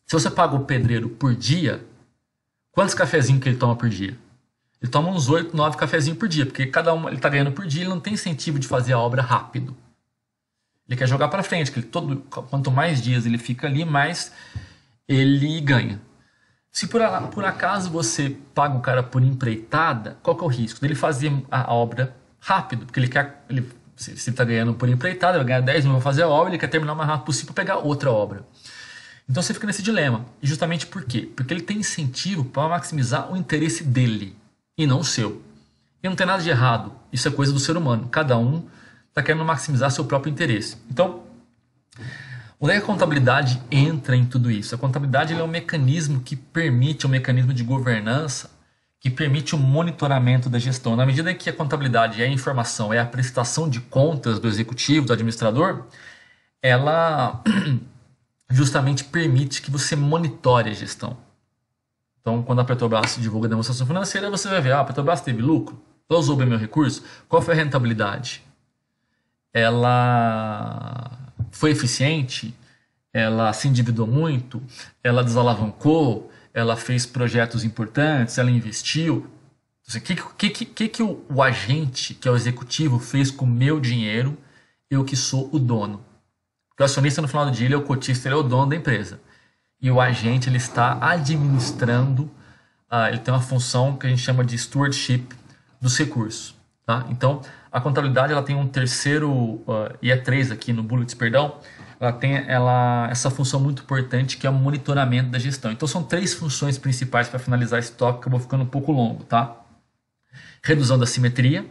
Se você paga o pedreiro por dia, quantos cafezinhos que ele toma por dia? Ele toma uns 8, 9 cafezinhos por dia, porque cada um ele está ganhando por dia, ele não tem incentivo de fazer a obra rápido. Ele quer jogar para frente, que quanto mais dias ele fica ali, mais ele ganha. Se por acaso você paga o cara por empreitada, qual que é o risco? Dele fazer a obra rápido, porque se ele está ganhando por empreitada, ele vai ganhar 10 mil para fazer a obra, ele quer terminar o mais rápido possível para pegar outra obra. Então você fica nesse dilema. E justamente por quê? Porque ele tem incentivo para maximizar o interesse dele e não o seu. E não tem nada de errado. Isso é coisa do ser humano. Cada um está querendo maximizar seu próprio interesse. Então, onde é que a contabilidade entra em tudo isso? A contabilidade é um mecanismo que permite, um mecanismo de governança, que permite o monitoramento da gestão. Na medida em que a contabilidade é a informação, é a prestação de contas do executivo, do administrador, ela justamente permite que você monitore a gestão. Então, quando a Petrobras divulga a demonstração financeira, você vai ver, a Petrobras teve lucro? Ela usou bem meu recurso? Qual foi a rentabilidade? Ela foi eficiente? Ela se endividou muito? Ela desalavancou? Ela fez projetos importantes? Ela investiu? O que o agente, que é o executivo, fez com o meu dinheiro, eu que sou o dono? Porque o acionista, no final do dia, ele é o cotista, ele é o dono da empresa. E o agente ele está administrando, ele tem uma função que a gente chama de stewardship dos recursos. Tá? Então, a contabilidade ela tem um terceiro, e é 3 aqui no bullets, perdão, ela tem essa função muito importante que é o monitoramento da gestão. Então, são 3 funções principais para finalizar esse tópico, que eu vou ficando um pouco longo. Tá? Redução da simetria,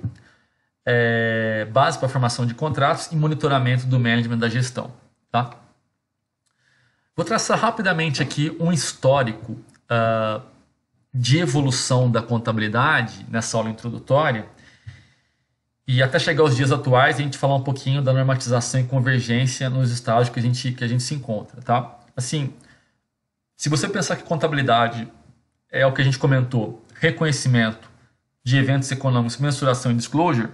base para a formação de contratos e monitoramento do management da gestão. Tá? Vou traçar rapidamente aqui um histórico de evolução da contabilidade nessa aula introdutória e até chegar aos dias atuais a gente falar um pouquinho da normatização e convergência nos estágios que a gente se encontra, tá? Assim, se você pensar que contabilidade é o que a gente comentou, reconhecimento de eventos econômicos, mensuração e disclosure,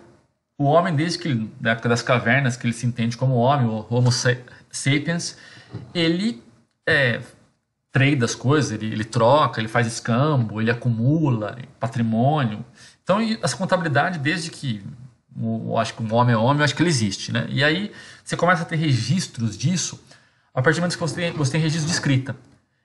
o homem desde que da época das cavernas, que ele se entende como homem, o Homo sapiens, ele trade as coisas, ele troca, ele faz escambo, ele acumula patrimônio. Então, essa contabilidade, desde que eu acho que um homem é homem, eu acho que ele existe, né? E aí, você começa a ter registros disso a partir do momento que você tem registro de escrita.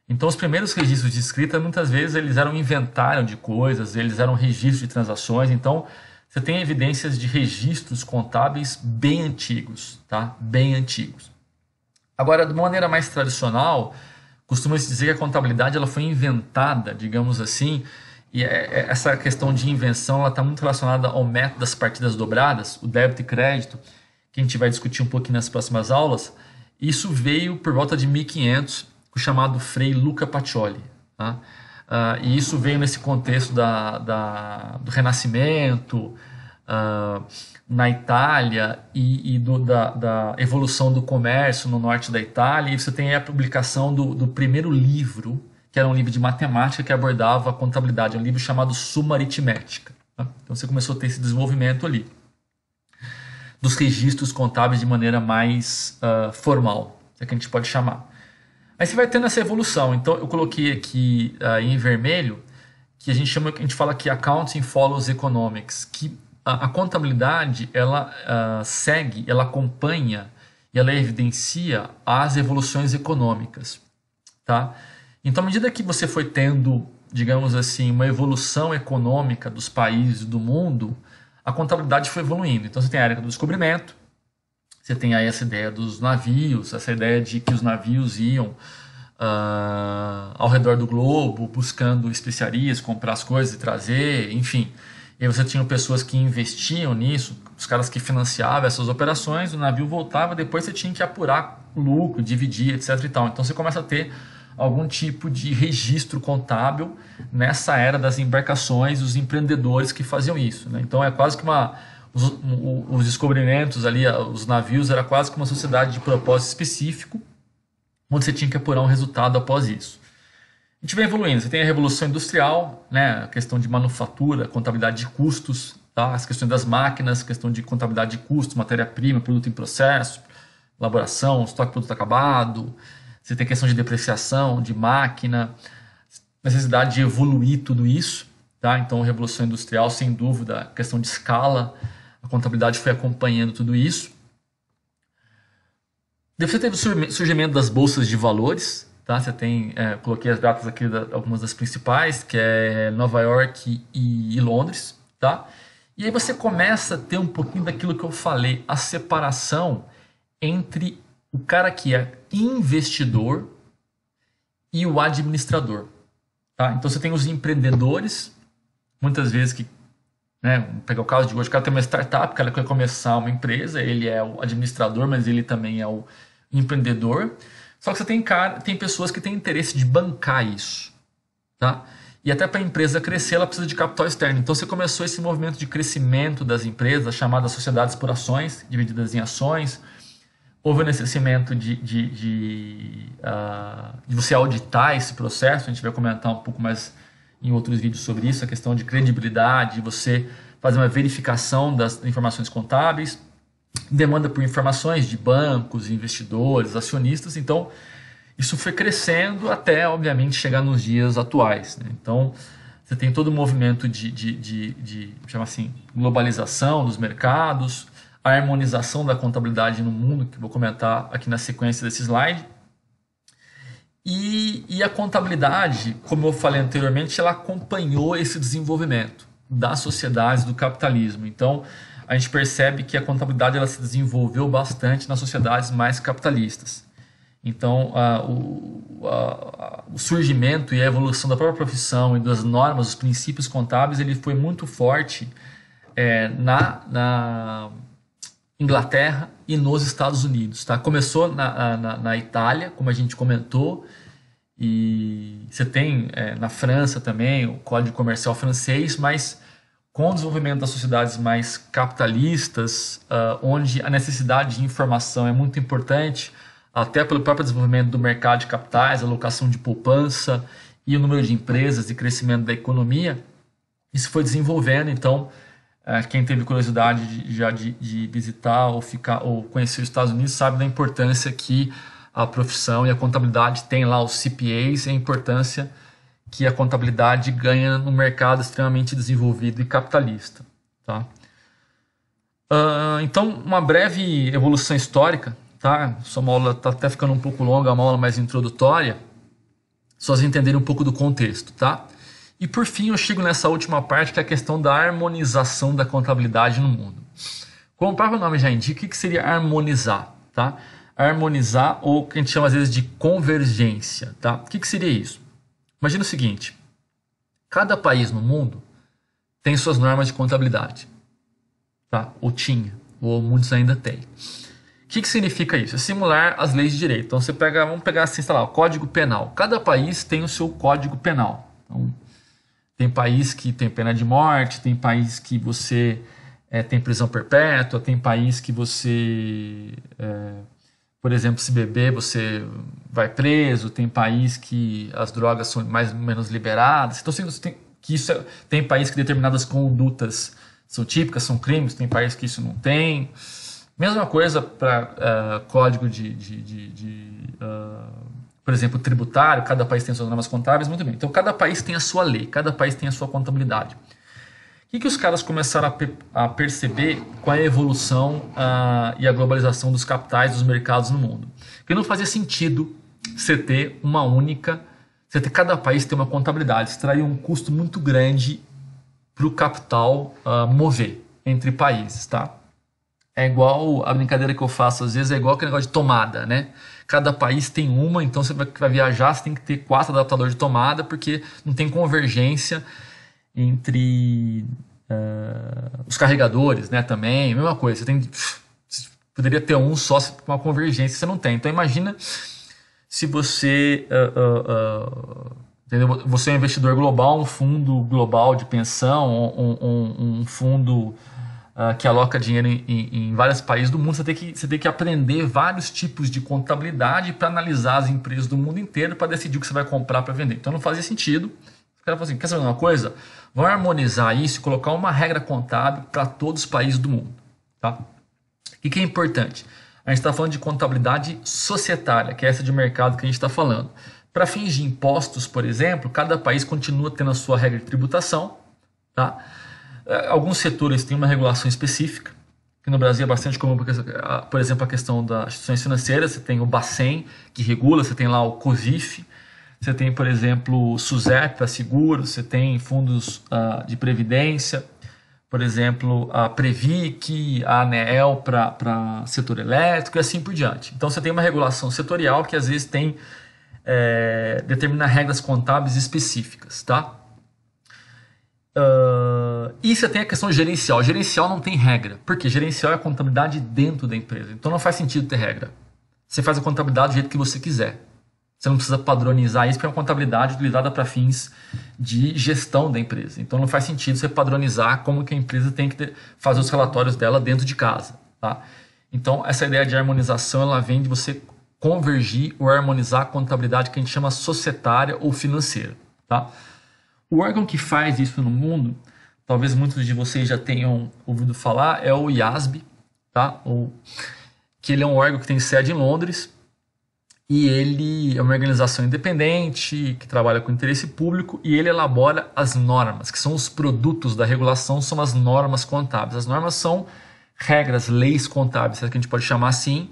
Então, os primeiros registros de escrita, muitas vezes, eles eram inventário de coisas, eles eram registros de transações. Então, você tem evidências de registros contábeis bem antigos, tá? Bem antigos. Agora, de uma maneira mais tradicional, costuma-se dizer que a contabilidade ela foi inventada, digamos assim, E essa questão de invenção está muito relacionada ao método das partidas dobradas, o débito e crédito, que a gente vai discutir um pouquinho nas próximas aulas. Isso veio por volta de 1500, com o chamado Frei Luca Pacioli. Tá? E isso veio nesse contexto do Renascimento, na Itália e da evolução do comércio no norte da Itália. E você tem a publicação do primeiro livro, que era um livro de matemática que abordava a contabilidade, um livro chamado Suma Aritmética. Tá? Então você começou a ter esse desenvolvimento ali dos registros contábeis de maneira mais formal, se é que a gente pode chamar. Aí você vai tendo essa evolução. Então eu coloquei aqui em vermelho que a gente fala que accounting follows economics, que a contabilidade ela segue, ela acompanha e ela evidencia as evoluções econômicas, tá? Então, à medida que você foi tendo, digamos assim, uma evolução econômica dos países do mundo, a contabilidade foi evoluindo. Então, você tem a era do descobrimento, você tem aí essa ideia dos navios, essa ideia de que os navios iam ao redor do globo, buscando especiarias, comprar as coisas e trazer, enfim. E aí você tinha pessoas que investiam nisso, os caras que financiavam essas operações, o navio voltava, depois você tinha que apurar o lucro, dividir, etc. e tal. Então, você começa a ter algum tipo de registro contábil nessa era das embarcações, os empreendedores que faziam isso, né? Então é quase que os descobrimentos ali, os navios, era quase que uma sociedade de propósito específico, onde você tinha que apurar um resultado após isso. A gente vai evoluindo, você tem a Revolução Industrial, né? A questão de manufatura, contabilidade de custos, tá? As questões das máquinas, questão de contabilidade de custos, matéria-prima, produto em processo, elaboração, estoque de produto acabado. Você tem questão de depreciação, de máquina, necessidade de evoluir tudo isso, tá? Então, a Revolução Industrial, sem dúvida, questão de escala, a contabilidade foi acompanhando tudo isso. Depois você teve o surgimento das bolsas de valores, tá? Você tem, coloquei as datas aqui, algumas das principais, que é Nova York e Londres, tá? E aí você começa a ter um pouquinho daquilo que eu falei, a separação entre o cara que é investidor e o administrador. Tá? Então você tem os empreendedores, muitas vezes que, né, vamos pegar o caso de hoje, o cara tem uma startup, o cara quer começar uma empresa, ele é o administrador, mas ele também é o empreendedor. Só que você tem pessoas que têm interesse de bancar isso. Tá? E até para a empresa crescer, ela precisa de capital externo. Então você começou esse movimento de crescimento das empresas, chamadas sociedades por ações, divididas em ações. Houve o necessamento de você auditar esse processo, a gente vai comentar um pouco mais em outros vídeos sobre isso, a questão de credibilidade, de você fazer uma verificação das informações contábeis, demanda por informações de bancos, investidores, acionistas. Então, isso foi crescendo até, obviamente, chegar nos dias atuais, né? Então, você tem todo o movimento chama assim, globalização dos mercados, a harmonização da contabilidade no mundo, que vou comentar aqui na sequência desse slide. E a contabilidade, como eu falei anteriormente, ela acompanhou esse desenvolvimento das sociedades do capitalismo. Então, a gente percebe que a contabilidade ela se desenvolveu bastante nas sociedades mais capitalistas. Então, o surgimento e a evolução da própria profissão e das normas, dos princípios contábeis, ele foi muito forte na Inglaterra e nos Estados Unidos. Tá? Começou na Itália, como a gente comentou, e você tem na França também o Código Comercial francês, mas com o desenvolvimento das sociedades mais capitalistas, onde a necessidade de informação é muito importante, até pelo próprio desenvolvimento do mercado de capitais, alocação de poupança e o número de empresas e crescimento da economia, isso foi desenvolvendo. Então, quem teve curiosidade de visitar ou conhecer os Estados Unidos sabe da importância que a profissão e a contabilidade tem lá, os CPAs, e a importância que a contabilidade ganha no mercado extremamente desenvolvido e capitalista. Tá? Então, uma breve evolução histórica. Tá? Sua aula está até ficando um pouco longa, uma aula mais introdutória, só vocês entenderem um pouco do contexto. Tá? E por fim eu chego nessa última parte, que é a questão da harmonização da contabilidade no mundo. Como o próprio nome já indica, o que seria harmonizar? Tá? Harmonizar, ou o que a gente chama às vezes de convergência. Tá? O que seria isso? Imagina o seguinte, Cada país no mundo tem suas normas de contabilidade, tá? Ou tinha, ou muitos ainda têm. O que significa isso? É simular as leis de direito. Então você pega, vamos pegar assim, sei lá, o Código Penal. Cada país tem o seu Código Penal. Então, tem país que tem pena de morte, tem país que você tem prisão perpétua, tem país que você, por exemplo, se beber você vai preso, tem país que as drogas são mais ou menos liberadas. Então tem país que determinadas condutas são típicas, são crimes, tem país que isso não tem. Mesma coisa para código por exemplo, tributário, cada país tem suas normas contábeis, muito bem. Então, cada país tem a sua lei, cada país tem a sua contabilidade. O que os caras começaram a perceber com a evolução e a globalização dos capitais, dos mercados no mundo? Que não fazia sentido você ter uma única, cada país ter uma contabilidade, extrair um custo muito grande para o capital mover entre países, tá? É igual a brincadeira que eu faço às vezes, é igual aquele negócio de tomada, né? Cada país tem uma, então você vai viajar, você tem que ter 4 adaptadores de tomada, porque não tem convergência entre os carregadores, né? Também, mesma coisa, você poderia ter um só com uma convergência, você não tem. Então imagina se você, entendeu? Você é um investidor global, um fundo global de pensão, um fundo que aloca dinheiro em vários países do mundo, você tem que aprender vários tipos de contabilidade para analisar as empresas do mundo inteiro para decidir o que você vai comprar para vender. Então não fazia sentido. O cara falou assim, quer saber uma coisa? Vamos harmonizar isso e colocar uma regra contábil para todos os países do mundo. Tá? O que é importante? A gente está falando de contabilidade societária, que é essa de mercado que a gente está falando. Para fins de impostos, por exemplo, cada país continua tendo a sua regra de tributação, tá? Alguns setores têm uma regulação específica, que no Brasil é bastante comum, porque, por exemplo, a questão das instituições financeiras, você tem o Bacen, que regula, você tem lá o COSIF, você tem, por exemplo, o SUSEP para seguros, você tem fundos de previdência, por exemplo, a Previc, a ANEEL para setor elétrico e assim por diante. Então você tem uma regulação setorial que às vezes determina regras contábeis específicas, tá? E você tem a questão gerencial. Gerencial não tem regra. Por quê? Gerencial é a contabilidade dentro da empresa. Então não faz sentido ter regra. Você faz a contabilidade do jeito que você quiser. Você não precisa padronizar isso, porque é uma contabilidade utilizada para fins de gestão da empresa. Então não faz sentido você padronizar como que a empresa tem que fazer os relatórios dela dentro de casa. Tá? Então essa ideia de harmonização ela vem de você convergir ou harmonizar a contabilidade que a gente chama societária ou financeira. Tá? O órgão que faz isso no mundo, talvez muitos de vocês já tenham ouvido falar, é o IASB, tá? Que ele é um órgão que tem sede em Londres e ele é uma organização independente que trabalha com interesse público e ele elabora as normas, que são os produtos da regulação, são as normas contábeis. As normas são regras, leis contábeis, que a gente pode chamar assim,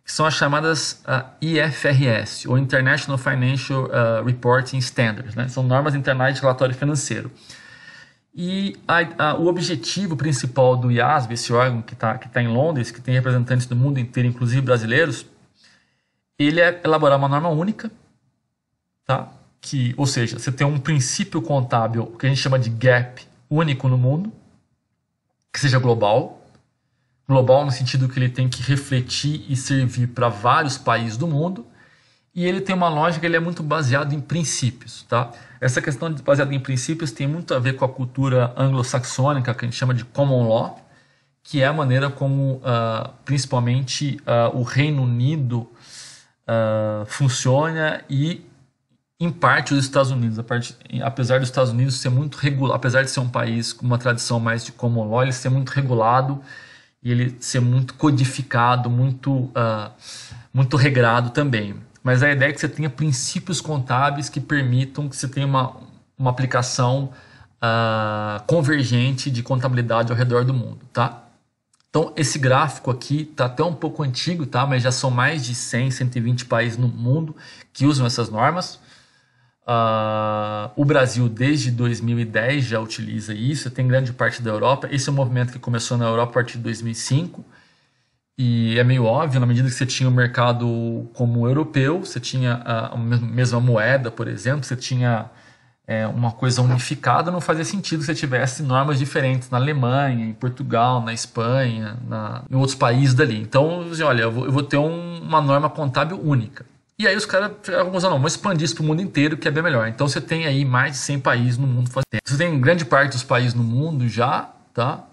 que são as chamadas IFRS, ou International Financial Reporting Standards, né? São normas internacionais de relatório financeiro. E o objetivo principal do IASB, esse órgão que tá em Londres, que tem representantes do mundo inteiro, inclusive brasileiros, ele é elaborar uma norma única, tá? Ou seja, você tem um princípio contábil, que a gente chama de GAAP, único no mundo, que seja global. Global no sentido que ele tem que refletir e servir para vários países do mundo, e ele tem uma lógica, ele é muito baseado em princípios, tá? Essa questão de baseado em princípios tem muito a ver com a cultura anglo-saxônica, que a gente chama de common law, que é a maneira como principalmente o Reino Unido funciona e em parte os Estados Unidos, apesar dos Estados Unidos ser muito regulado, apesar de ser um país com uma tradição mais de common law, ele ser muito regulado e ele ser muito codificado, muito regrado também. Mas a ideia é que você tenha princípios contábeis que permitam que você tenha uma aplicação convergente de contabilidade ao redor do mundo, tá? Então, esse gráfico aqui está até um pouco antigo, tá? Mas já são mais de 100, 120 países no mundo que usam essas normas. O Brasil, desde 2010, já utiliza isso, tem grande parte da Europa. Esse é um movimento que começou na Europa a partir de 2005. E é meio óbvio, na medida que você tinha o mercado como europeu, você tinha a mesma moeda, por exemplo, você tinha uma coisa unificada, não fazia sentido se você tivesse normas diferentes na Alemanha, em Portugal, na Espanha, em outros países dali. Então, assim, olha, eu vou ter uma norma contábil única. E aí os caras chegaram à conclusão, não, vamos expandir isso para o mundo inteiro, que é bem melhor. Então você tem aí mais de 100 países no mundo fazendo. Você tem grande parte dos países no mundo já, tá?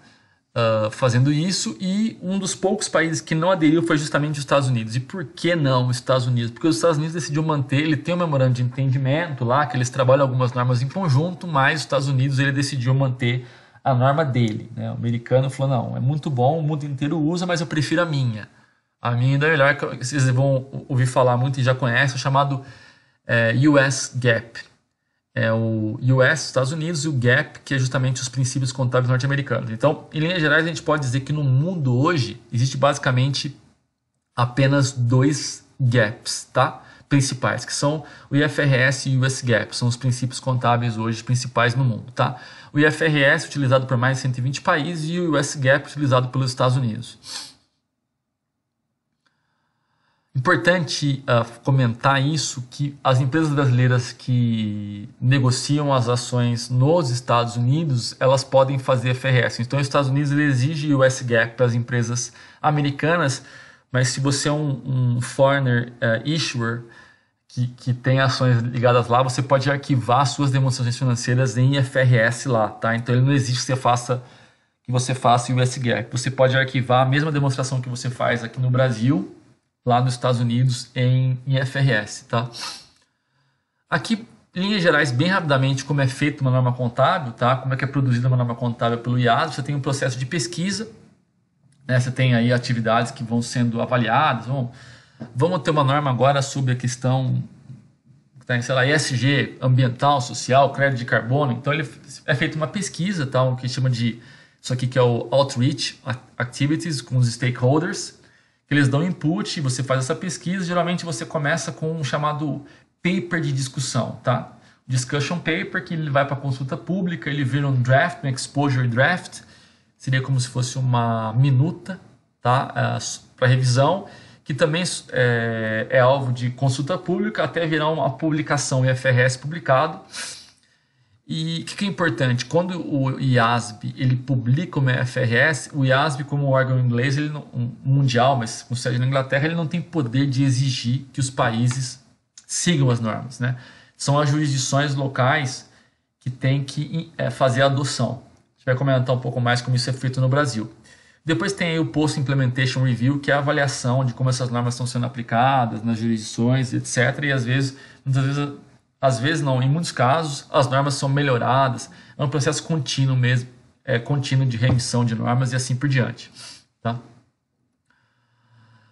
Fazendo isso, e um dos poucos países que não aderiu foi justamente os Estados Unidos. E por que não os Estados Unidos? Porque os Estados Unidos decidiu manter, ele tem um memorando de entendimento lá, que eles trabalham algumas normas em conjunto, mas os Estados Unidos ele decidiu manter a norma dele, né? O americano falou, não, é muito bom, o mundo inteiro usa, mas eu prefiro a minha. A minha ainda é melhor, que vocês vão ouvir falar muito e já conhecem, é chamado US GAAP. É o US, Estados Unidos, e o GAAP, que é justamente os princípios contábeis norte-americanos. Então, em linhas gerais, a gente pode dizer que no mundo hoje existe basicamente apenas 2 GAPs, tá? Principais, que são o IFRS e o US GAAP, são os princípios contábeis hoje principais no mundo, tá? O IFRS é utilizado por mais de 120 países e o US GAAP é utilizado pelos Estados Unidos. Importante comentar isso, que as empresas brasileiras que negociam as ações nos Estados Unidos, elas podem fazer FRS. Então, os Estados Unidos ele exige o US GAAP para as empresas americanas, mas se você é um foreigner issuer que tem ações ligadas lá, você pode arquivar suas demonstrações financeiras em IFRS lá, tá? Então, ele não exige que você faça o US GAAP. Você pode arquivar a mesma demonstração que você faz aqui no Brasil, lá nos Estados Unidos em IFRS, tá? Aqui, em linhas gerais, bem rapidamente, como é feita uma norma contábil, tá? Como é que é produzida uma norma contábil pelo IASB, você tem um processo de pesquisa, né? Você tem aí atividades que vão sendo avaliadas, vamos ter uma norma agora sobre a questão, sei lá, ESG, ambiental, social, crédito de carbono, então é feita uma pesquisa, tá? O que chama de, isso aqui que é o Outreach Activities com os stakeholders, eles dão input, você faz essa pesquisa, geralmente você começa com um chamado paper de discussão, tá? Discussion paper, que ele vai para consulta pública, ele vira um draft, um exposure draft, seria como se fosse uma minuta, tá? Para revisão, que também é alvo de consulta pública, até virar uma publicação IFRS publicado. E o que é importante? Quando o IASB ele publica uma IFRS, o IASB, como órgão inglês, ele não, mundial, mas com sede na Inglaterra, ele não tem poder de exigir que os países sigam as normas, né? São as jurisdições locais que têm que fazer a adoção. A gente vai comentar um pouco mais como isso é feito no Brasil. Depois tem aí o Post Implementation Review, que é a avaliação de como essas normas estão sendo aplicadas nas jurisdições, etc. E às vezes não, em muitos casos as normas são melhoradas, é um processo contínuo mesmo, contínuo de remissão de normas e assim por diante, tá?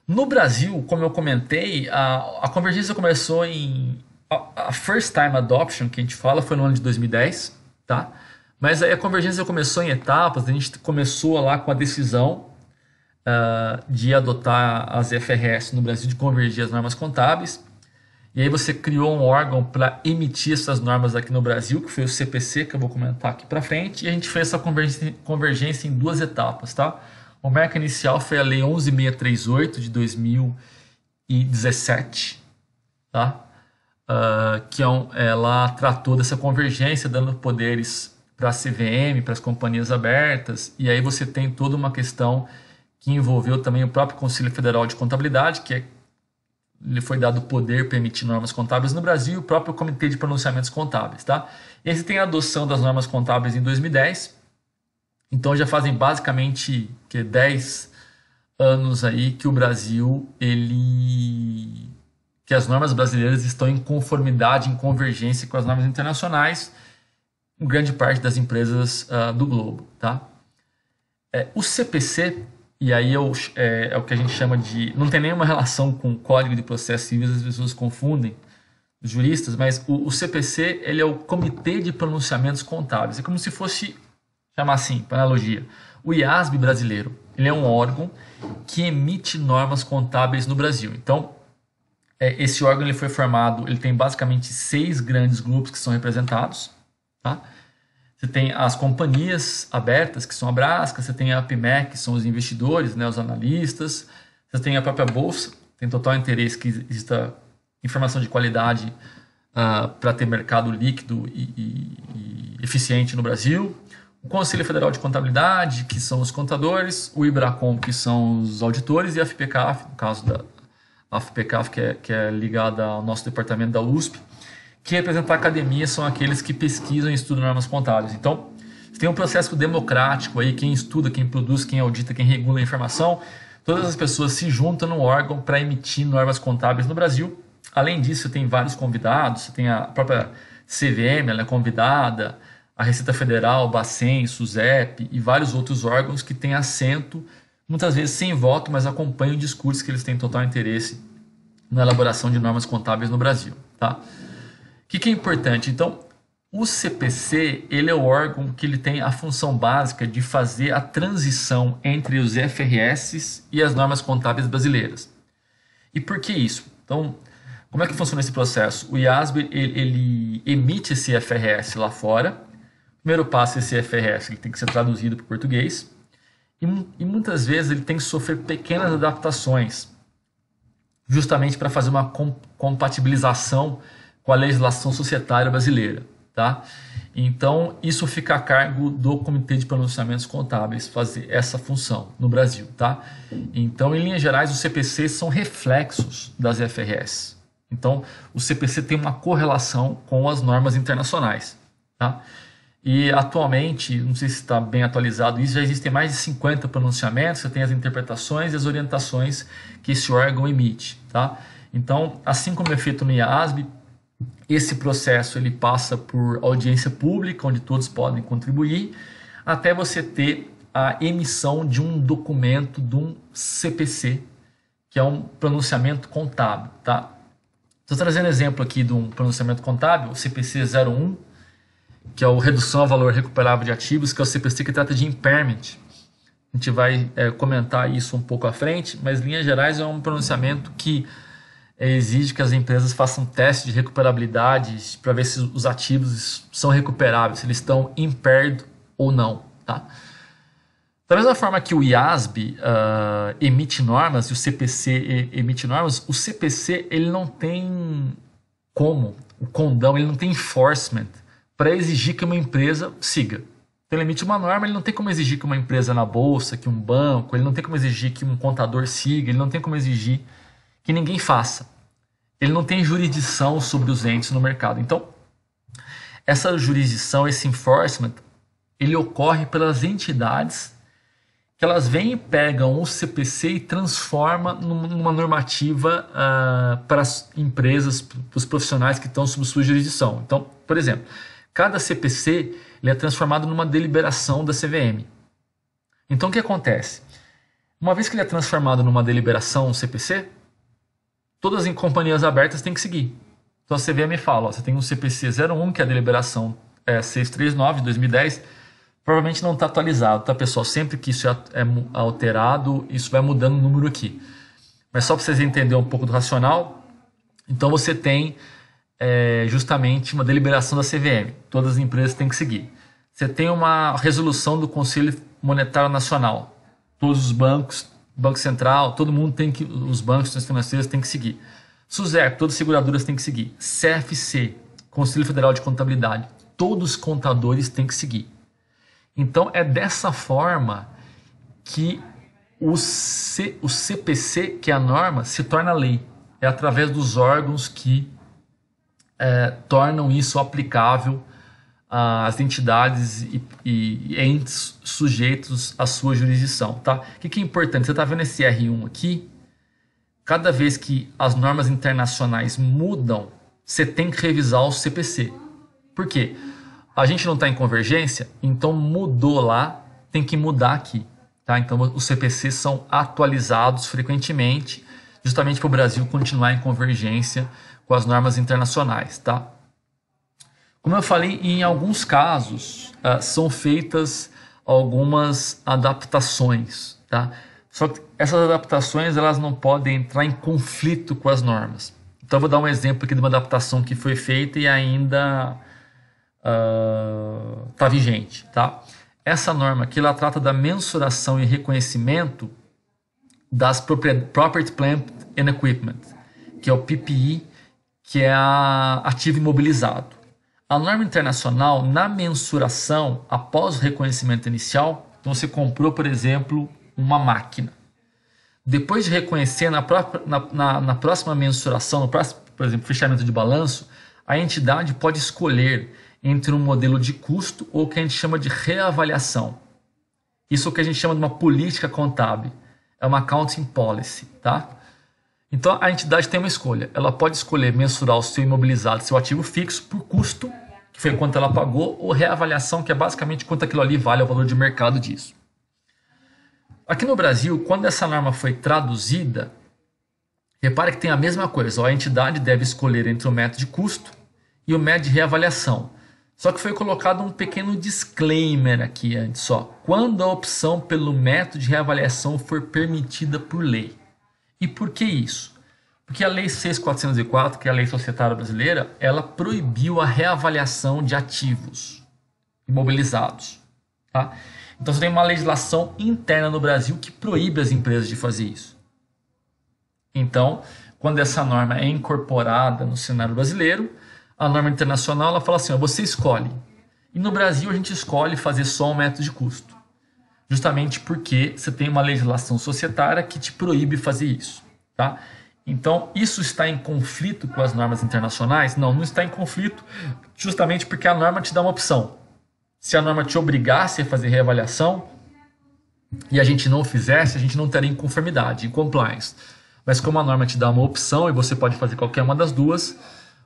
No Brasil, como eu comentei, a convergência começou a first time adoption, que a gente fala, foi no ano de 2010, tá? Mas aí a convergência começou em etapas, a gente começou lá com a decisão de adotar as IFRS no Brasil, de convergir as normas contábeis. E aí você criou um órgão para emitir essas normas aqui no Brasil, que foi o CPC, que eu vou comentar aqui para frente, e a gente fez essa convergência em 2 etapas, tá? O marco inicial foi a Lei 11.638 de 2017, tá? Ela tratou dessa convergência, dando poderes para a CVM, para as companhias abertas, e aí você tem toda uma questão que envolveu também o próprio Conselho Federal de Contabilidade, que lhe foi dado poder para emitir normas contábeis no Brasil, e o próprio Comitê de Pronunciamentos Contábeis, tá? E aí você tem a adoção das normas contábeis em 2010, então já fazem basicamente 10 anos aí que o Brasil, que as normas brasileiras estão em conformidade, em convergência com as normas internacionais, em grande parte das empresas do globo, tá? O CPC, e aí é o que a gente chama de... Não tem nenhuma relação com o Código de Processo Civil, as pessoas confundem, os juristas, mas o CPC ele é o Comitê de Pronunciamentos Contábeis. É como se fosse, chamar assim, para analogia, o IASB brasileiro. Ele é um órgão que emite normas contábeis no Brasil. Então, esse órgão ele foi formado, ele tem basicamente 6 grandes grupos que são representados, tá? Você tem as companhias abertas, que são a Brasca, você tem a APMEC, que são os investidores, né, os analistas, você tem a própria Bolsa, tem total interesse que exista informação de qualidade para ter mercado líquido e eficiente no Brasil, o Conselho Federal de Contabilidade, que são os contadores, o IBRACON, que são os auditores, e a FPCAF, no caso da FPCAF, que é ligada ao nosso departamento da USP, que representa a academia, são aqueles que pesquisam e estudam normas contábeis. Então, tem um processo democrático aí, quem estuda, quem produz, quem audita, quem regula a informação, todas as pessoas se juntam no órgão para emitir normas contábeis no Brasil. Além disso, tem vários convidados, você tem a própria CVM, ela é convidada, a Receita Federal, o Bacen, SUSEP e vários outros órgãos que têm assento, muitas vezes sem voto, mas acompanham o discurso que eles têm total interesse na elaboração de normas contábeis no Brasil. Tá? O que é importante? Então, o CPC, ele é o órgão que ele tem a função básica de fazer a transição entre os FRS e as normas contábeis brasileiras. E por que isso? Então, como é que funciona esse processo? O IASB, ele emite esse FRS lá fora. Primeiro passo, esse FRS ele tem que ser traduzido para o português. E muitas vezes ele tem que sofrer pequenas adaptações, justamente para fazer uma compatibilização com a legislação societária brasileira. Tá? Então, isso fica a cargo do Comitê de Pronunciamentos Contábeis fazer essa função no Brasil. Tá? Então, em linhas gerais, os CPCs são reflexos das FRS. Então, o CPC tem uma correlação com as normas internacionais. Tá? E, atualmente, não sei se está bem atualizado isso, já existem mais de 50 pronunciamentos, você tem as interpretações e as orientações que esse órgão emite. Tá? Então, assim como é feito no IASB, esse processo ele passa por audiência pública, onde todos podem contribuir, até você ter a emissão de um documento de um CPC, que é um pronunciamento contábil. Tá? Estou trazendo exemplo aqui de um pronunciamento contábil, o CPC 01, que é o Redução ao Valor Recuperável de Ativos, que é o CPC que trata de impairment. A gente vai comentar isso um pouco à frente, mas, em linhas gerais, é um pronunciamento que exige que as empresas façam testes de recuperabilidade para ver se os ativos são recuperáveis, se eles estão impaired ou não. Tá? Da mesma forma que o IASB emite normas e o CPC emite normas, o CPC ele não tem como, o condão, ele não tem enforcement para exigir que uma empresa siga. Então ele emite uma norma, ele não tem como exigir que uma empresa na bolsa, que um banco, ele não tem como exigir que um contador siga, ele não tem como exigir que ninguém faça. Ele não tem jurisdição sobre os entes no mercado. Então, essa jurisdição, esse enforcement, ele ocorre pelas entidades que elas vêm e pegam o CPC e transformam numa normativa para as empresas, para os profissionais que estão sob sua jurisdição. Então, por exemplo, cada CPC ele é transformado numa deliberação da CVM. Então, o que acontece? Uma vez que ele é transformado numa deliberação CPC, todas as companhias abertas têm que seguir. Então a CVM fala, você tem um CPC 01, que é a deliberação 639 de 2010, provavelmente não está atualizado, tá, pessoal? Sempre que isso é alterado, isso vai mudando o número aqui. Mas só para vocês entenderem um pouco do racional, então você tem justamente uma deliberação da CVM, todas as empresas têm que seguir. Você tem uma resolução do Conselho Monetário Nacional, todos os bancos, Banco Central, todo mundo tem que, os bancos financeiros têm que seguir. SUSEP, todas as seguradoras têm que seguir. CFC, Conselho Federal de Contabilidade, todos os contadores têm que seguir. Então é dessa forma que o CPC, que é a norma, se torna lei. É através dos órgãos que tornam isso aplicável às entidades e entes sujeitos à sua jurisdição. Tá? O que é importante? Você está vendo esse R1 aqui? Cada vez que as normas internacionais mudam, você tem que revisar o CPC. Por quê? A gente não está em convergência, então mudou lá, tem que mudar aqui. Tá? Então os CPCs são atualizados frequentemente, justamente para o Brasil continuar em convergência com as normas internacionais. Tá? Como eu falei, em alguns casos são feitas algumas adaptações. Tá? Só que essas adaptações elas não podem entrar em conflito com as normas. Então eu vou dar um exemplo aqui de uma adaptação que foi feita e ainda está vigente. Tá? Essa norma aqui ela trata da mensuração e reconhecimento das Property, Plant and Equipment, que é o PPE, que é a ativo imobilizado. A norma internacional, na mensuração, após o reconhecimento inicial, então você comprou, por exemplo, uma máquina. Depois de reconhecer, na próxima mensuração, no próximo, por exemplo, fechamento de balanço, a entidade pode escolher entre um modelo de custo ou o que a gente chama de reavaliação. Isso é o que a gente chama de uma política contábil. É uma accounting policy, tá? Então a entidade tem uma escolha. Ela pode escolher mensurar o seu imobilizado, seu ativo fixo, por custo, que foi quanto ela pagou, ou reavaliação, que é basicamente quanto aquilo ali vale ao valor de mercado disso. Aqui no Brasil, quando essa norma foi traduzida, repare que tem a mesma coisa. A entidade deve escolher entre o método de custo e o método de reavaliação. Só que foi colocado um pequeno disclaimer aqui antes só. Quando a opção pelo método de reavaliação for permitida por lei. E por que isso? Porque a Lei 6.404, que é a Lei Societária Brasileira, ela proibiu a reavaliação de ativos imobilizados. Tá? Então você tem uma legislação interna no Brasil que proíbe as empresas de fazer isso. Então, quando essa norma é incorporada no cenário brasileiro, a norma internacional ela fala assim, ó, você escolhe. E no Brasil a gente escolhe fazer só um método de custo. Justamente porque você tem uma legislação societária que te proíbe fazer isso. Tá? Então, isso está em conflito com as normas internacionais? Não, não está em conflito, justamente porque a norma te dá uma opção. Se a norma te obrigasse a fazer reavaliação e a gente não fizesse, a gente não teria inconformidade, compliance. Mas como a norma te dá uma opção e você pode fazer qualquer uma das duas,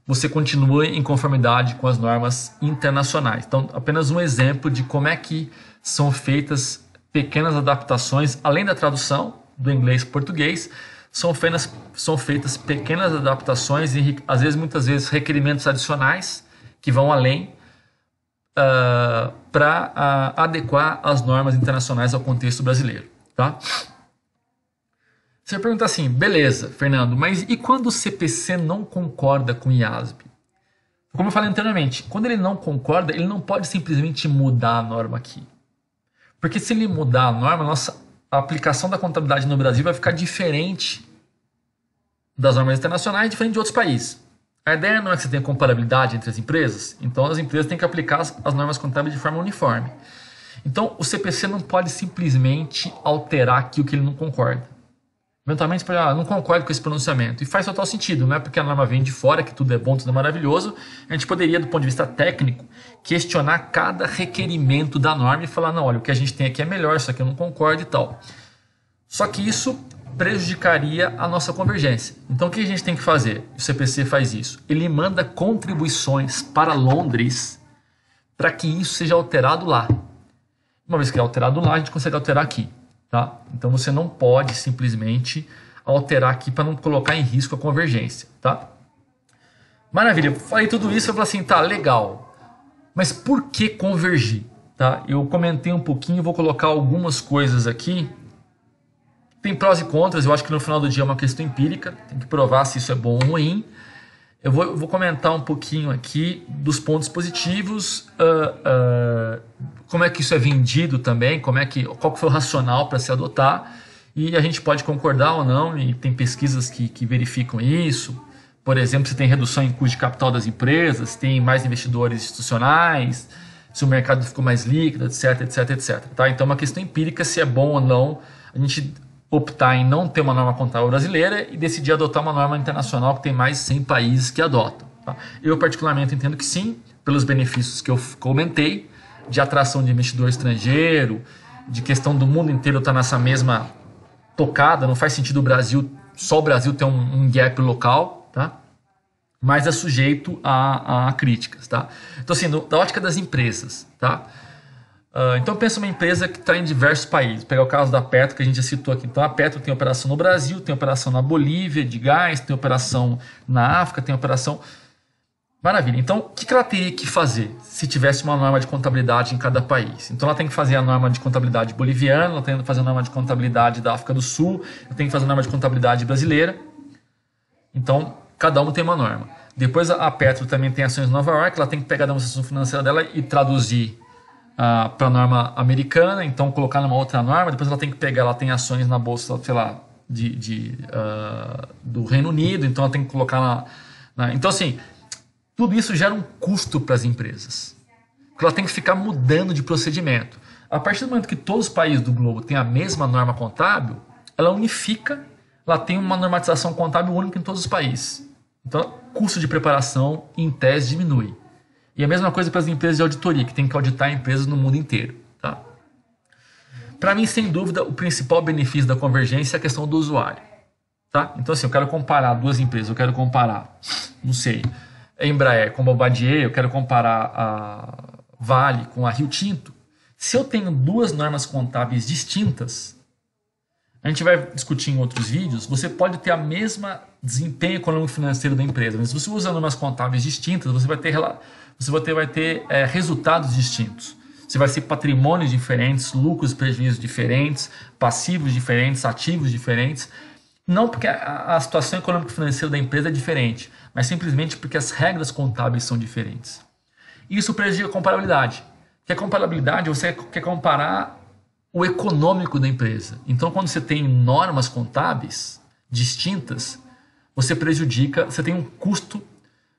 você continua em conformidade com as normas internacionais. Então, apenas um exemplo de como é que são feitas pequenas adaptações, além da tradução do inglês para o português, são feitas pequenas adaptações e, às vezes, muitas vezes, requerimentos adicionais que vão além para adequar as normas internacionais ao contexto brasileiro. Tá? Você pergunta assim, beleza, Fernando, mas e quando o CPC não concorda com o IASB? Como eu falei anteriormente, quando ele não concorda, ele não pode simplesmente mudar a norma aqui. Porque se ele mudar a norma, a aplicação da contabilidade no Brasil vai ficar diferente das normas internacionais, diferente de outros países. A ideia não é que você tenha comparabilidade entre as empresas, então as empresas têm que aplicar as normas contábeis de forma uniforme. Então o CPC não pode simplesmente alterar aqui o que ele não concorda. Eventualmente, não concordo com esse pronunciamento. E faz total sentido, não é porque a norma vem de fora, que tudo é bom, tudo é maravilhoso. A gente poderia, do ponto de vista técnico, questionar cada requerimento da norma e falar, não, olha, o que a gente tem aqui é melhor, isso aqui eu não concordo e tal. Só que isso prejudicaria a nossa convergência. Então, o que a gente tem que fazer? O CPC faz isso. Ele manda contribuições para Londres para que isso seja alterado lá. Uma vez que é alterado lá, a gente consegue alterar aqui. Tá? Então você não pode simplesmente alterar aqui para não colocar em risco a convergência. Tá? Maravilha, eu falei tudo isso e falei assim, tá, legal. Mas por que convergir? Tá? Eu comentei um pouquinho, vou colocar algumas coisas aqui. Tem prós e contras, eu acho que no final do dia é uma questão empírica, tem que provar se isso é bom ou ruim. Eu vou comentar um pouquinho aqui dos pontos positivos, como é que isso é vendido também, qual foi o racional para se adotar, e a gente pode concordar ou não, e tem pesquisas que verificam isso. Por exemplo, se tem redução em custo de capital das empresas, tem mais investidores institucionais, se o mercado ficou mais líquido, etc, etc, etc. Tá? Então é uma questão empírica se é bom ou não a gente optar em não ter uma norma contábil brasileira e decidir adotar uma norma internacional que tem mais de 100 países que adotam. Tá? Eu particularmente entendo que sim, pelos benefícios que eu comentei, de atração de investidor estrangeiro, de questão do mundo inteiro estar nessa mesma tocada, não faz sentido só o Brasil ter um gap local, tá? Mas é sujeito a críticas. Tá? Então assim, da ótica das empresas, tá? Então pensa uma empresa que está em diversos países. Vou pegar o caso da Petro, que a gente já citou aqui. Então a Petro tem operação no Brasil, tem operação na Bolívia de gás, tem operação na África, tem operação... Maravilha. Então o que ela teria que fazer se tivesse uma norma de contabilidade em cada país? Então ela tem que fazer a norma de contabilidade boliviana, ela tem que fazer a norma de contabilidade da África do Sul, ela tem que fazer a norma de contabilidade brasileira. Então cada uma tem uma norma. Depois a Petro também tem ações em Nova York, ela tem que pegar a demonstração financeira dela e traduzir para a norma americana, então colocar numa outra norma. Depois ela tem que pegar, ela tem ações na bolsa, sei lá, do Reino Unido, então ela tem que colocar né? Então, assim, tudo isso gera um custo para as empresas, porque ela tem que ficar mudando de procedimento. A partir do momento que todos os países do globo têm a mesma norma contábil, ela unifica, ela tem uma normatização contábil única em todos os países. Então, o custo de preparação, em tese, diminui. E a mesma coisa para as empresas de auditoria, que tem que auditar empresas no mundo inteiro. Tá? Para mim, sem dúvida, o principal benefício da convergência é a questão do usuário. Tá? Então, assim, eu quero comparar duas empresas, eu quero comparar, não sei, a Embraer com a Bombardier, eu quero comparar a Vale com a Rio Tinto. Se eu tenho duas normas contábeis distintas, a gente vai discutir em outros vídeos, você pode ter a mesma desempenho econômico financeiro da empresa, mas se você usa normas contábeis distintas, você vai ter resultados distintos. Você vai ter patrimônios diferentes, lucros e prejuízos diferentes, passivos diferentes, ativos diferentes. Não porque a situação econômica financeira da empresa é diferente, mas simplesmente porque as regras contábeis são diferentes. Isso prejudica a comparabilidade. Que a comparabilidade, você quer comparar o econômico da empresa. Então, quando você tem normas contábeis distintas, você tem um custo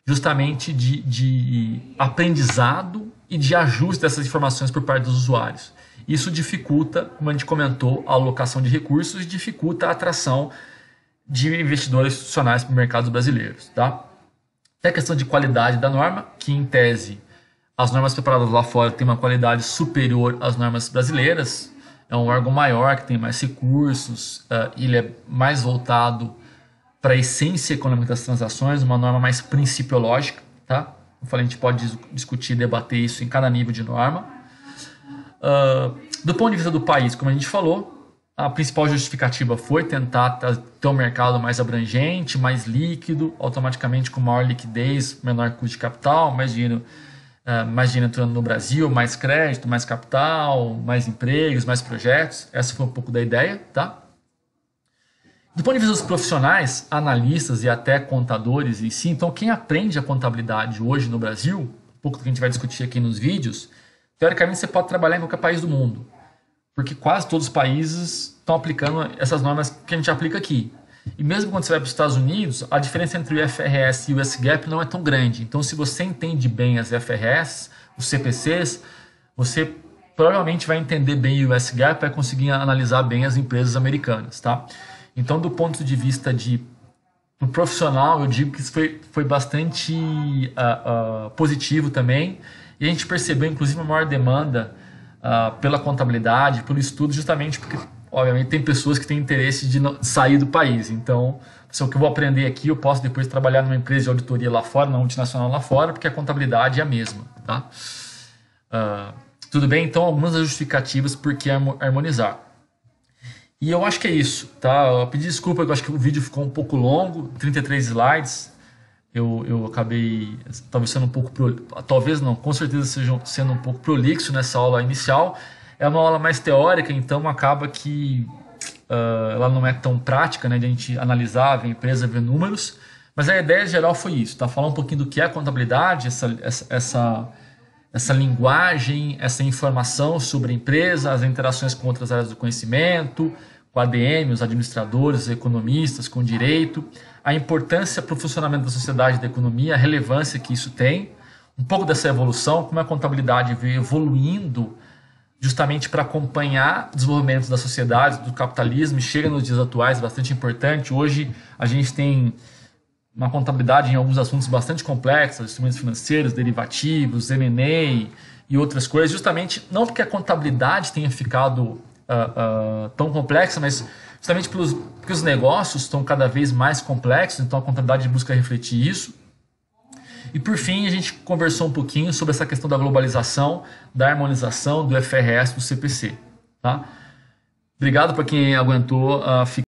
justamente de aprendizado e de ajuste dessas informações por parte dos usuários. Isso dificulta, como a gente comentou, a alocação de recursos e dificulta a atração de investidores institucionais para os mercados brasileiros. Tá? Tem a questão de qualidade da norma, que em tese as normas preparadas lá fora têm uma qualidade superior às normas brasileiras. É um órgão maior, que tem mais recursos, ele é mais voltado para a essência econômica das transações, uma norma mais principiológica. Tá? Eu falei, a gente pode discutir, debater isso em cada nível de norma. Do ponto de vista do país, como a gente falou, a principal justificativa foi tentar ter um mercado mais abrangente, mais líquido, automaticamente com maior liquidez, menor custo de capital, mais dinheiro entrando no Brasil, mais crédito, mais capital, mais empregos, mais projetos. Essa foi um pouco da ideia. Tá? Do ponto de vista dos profissionais, analistas e até contadores em si, então quem aprende a contabilidade hoje no Brasil, um pouco do que a gente vai discutir aqui nos vídeos, teoricamente você pode trabalhar em qualquer país do mundo, porque quase todos os países estão aplicando essas normas que a gente aplica aqui. E mesmo quando você vai para os Estados Unidos, a diferença entre o IFRS e o US GAAP não é tão grande. Então, se você entende bem as IFRS, os CPCs, você provavelmente vai entender bem o US GAAP e vai conseguir analisar bem as empresas americanas. Tá? Então, do ponto de vista do profissional, eu digo que isso foi bastante positivo também. E a gente percebeu, inclusive, uma maior demanda pela contabilidade, pelo estudo, justamente porque, obviamente, tem pessoas que têm interesse de sair do país. Então, se o que eu vou aprender aqui, eu posso depois trabalhar numa empresa de auditoria lá fora, numa multinacional lá fora, porque a contabilidade é a mesma. Tá? Tudo bem? Então, algumas das justificativas por que harmonizar. E eu acho que é isso. Tá? Eu pedi desculpa, eu acho que o vídeo ficou um pouco longo, 33 slides. Eu acabei talvez sendo um pouco talvez não, com certeza sendo um pouco prolixo nessa aula inicial. É uma aula mais teórica, então acaba que ela não é tão prática, né, de a gente analisar, ver empresa, ver números, mas a ideia geral foi isso, tá? Falar um pouquinho do que é a contabilidade, essa linguagem, essa informação sobre a empresa, as interações com outras áreas do conhecimento, com a ADM, os administradores, os economistas, com o direito, a importância para o funcionamento da sociedade e da economia, a relevância que isso tem, um pouco dessa evolução, como a contabilidade veio evoluindo justamente para acompanhar o desenvolvimento da sociedade, do capitalismo, e chega nos dias atuais, bastante importante. Hoje a gente tem uma contabilidade em alguns assuntos bastante complexos, instrumentos financeiros, derivativos, M&A e outras coisas, justamente não porque a contabilidade tenha ficado tão complexa, mas justamente porque os negócios estão cada vez mais complexos, então a contabilidade busca refletir isso. E por fim, a gente conversou um pouquinho sobre essa questão da globalização, da harmonização do IFRS do CPC. Tá? Obrigado para quem aguentou.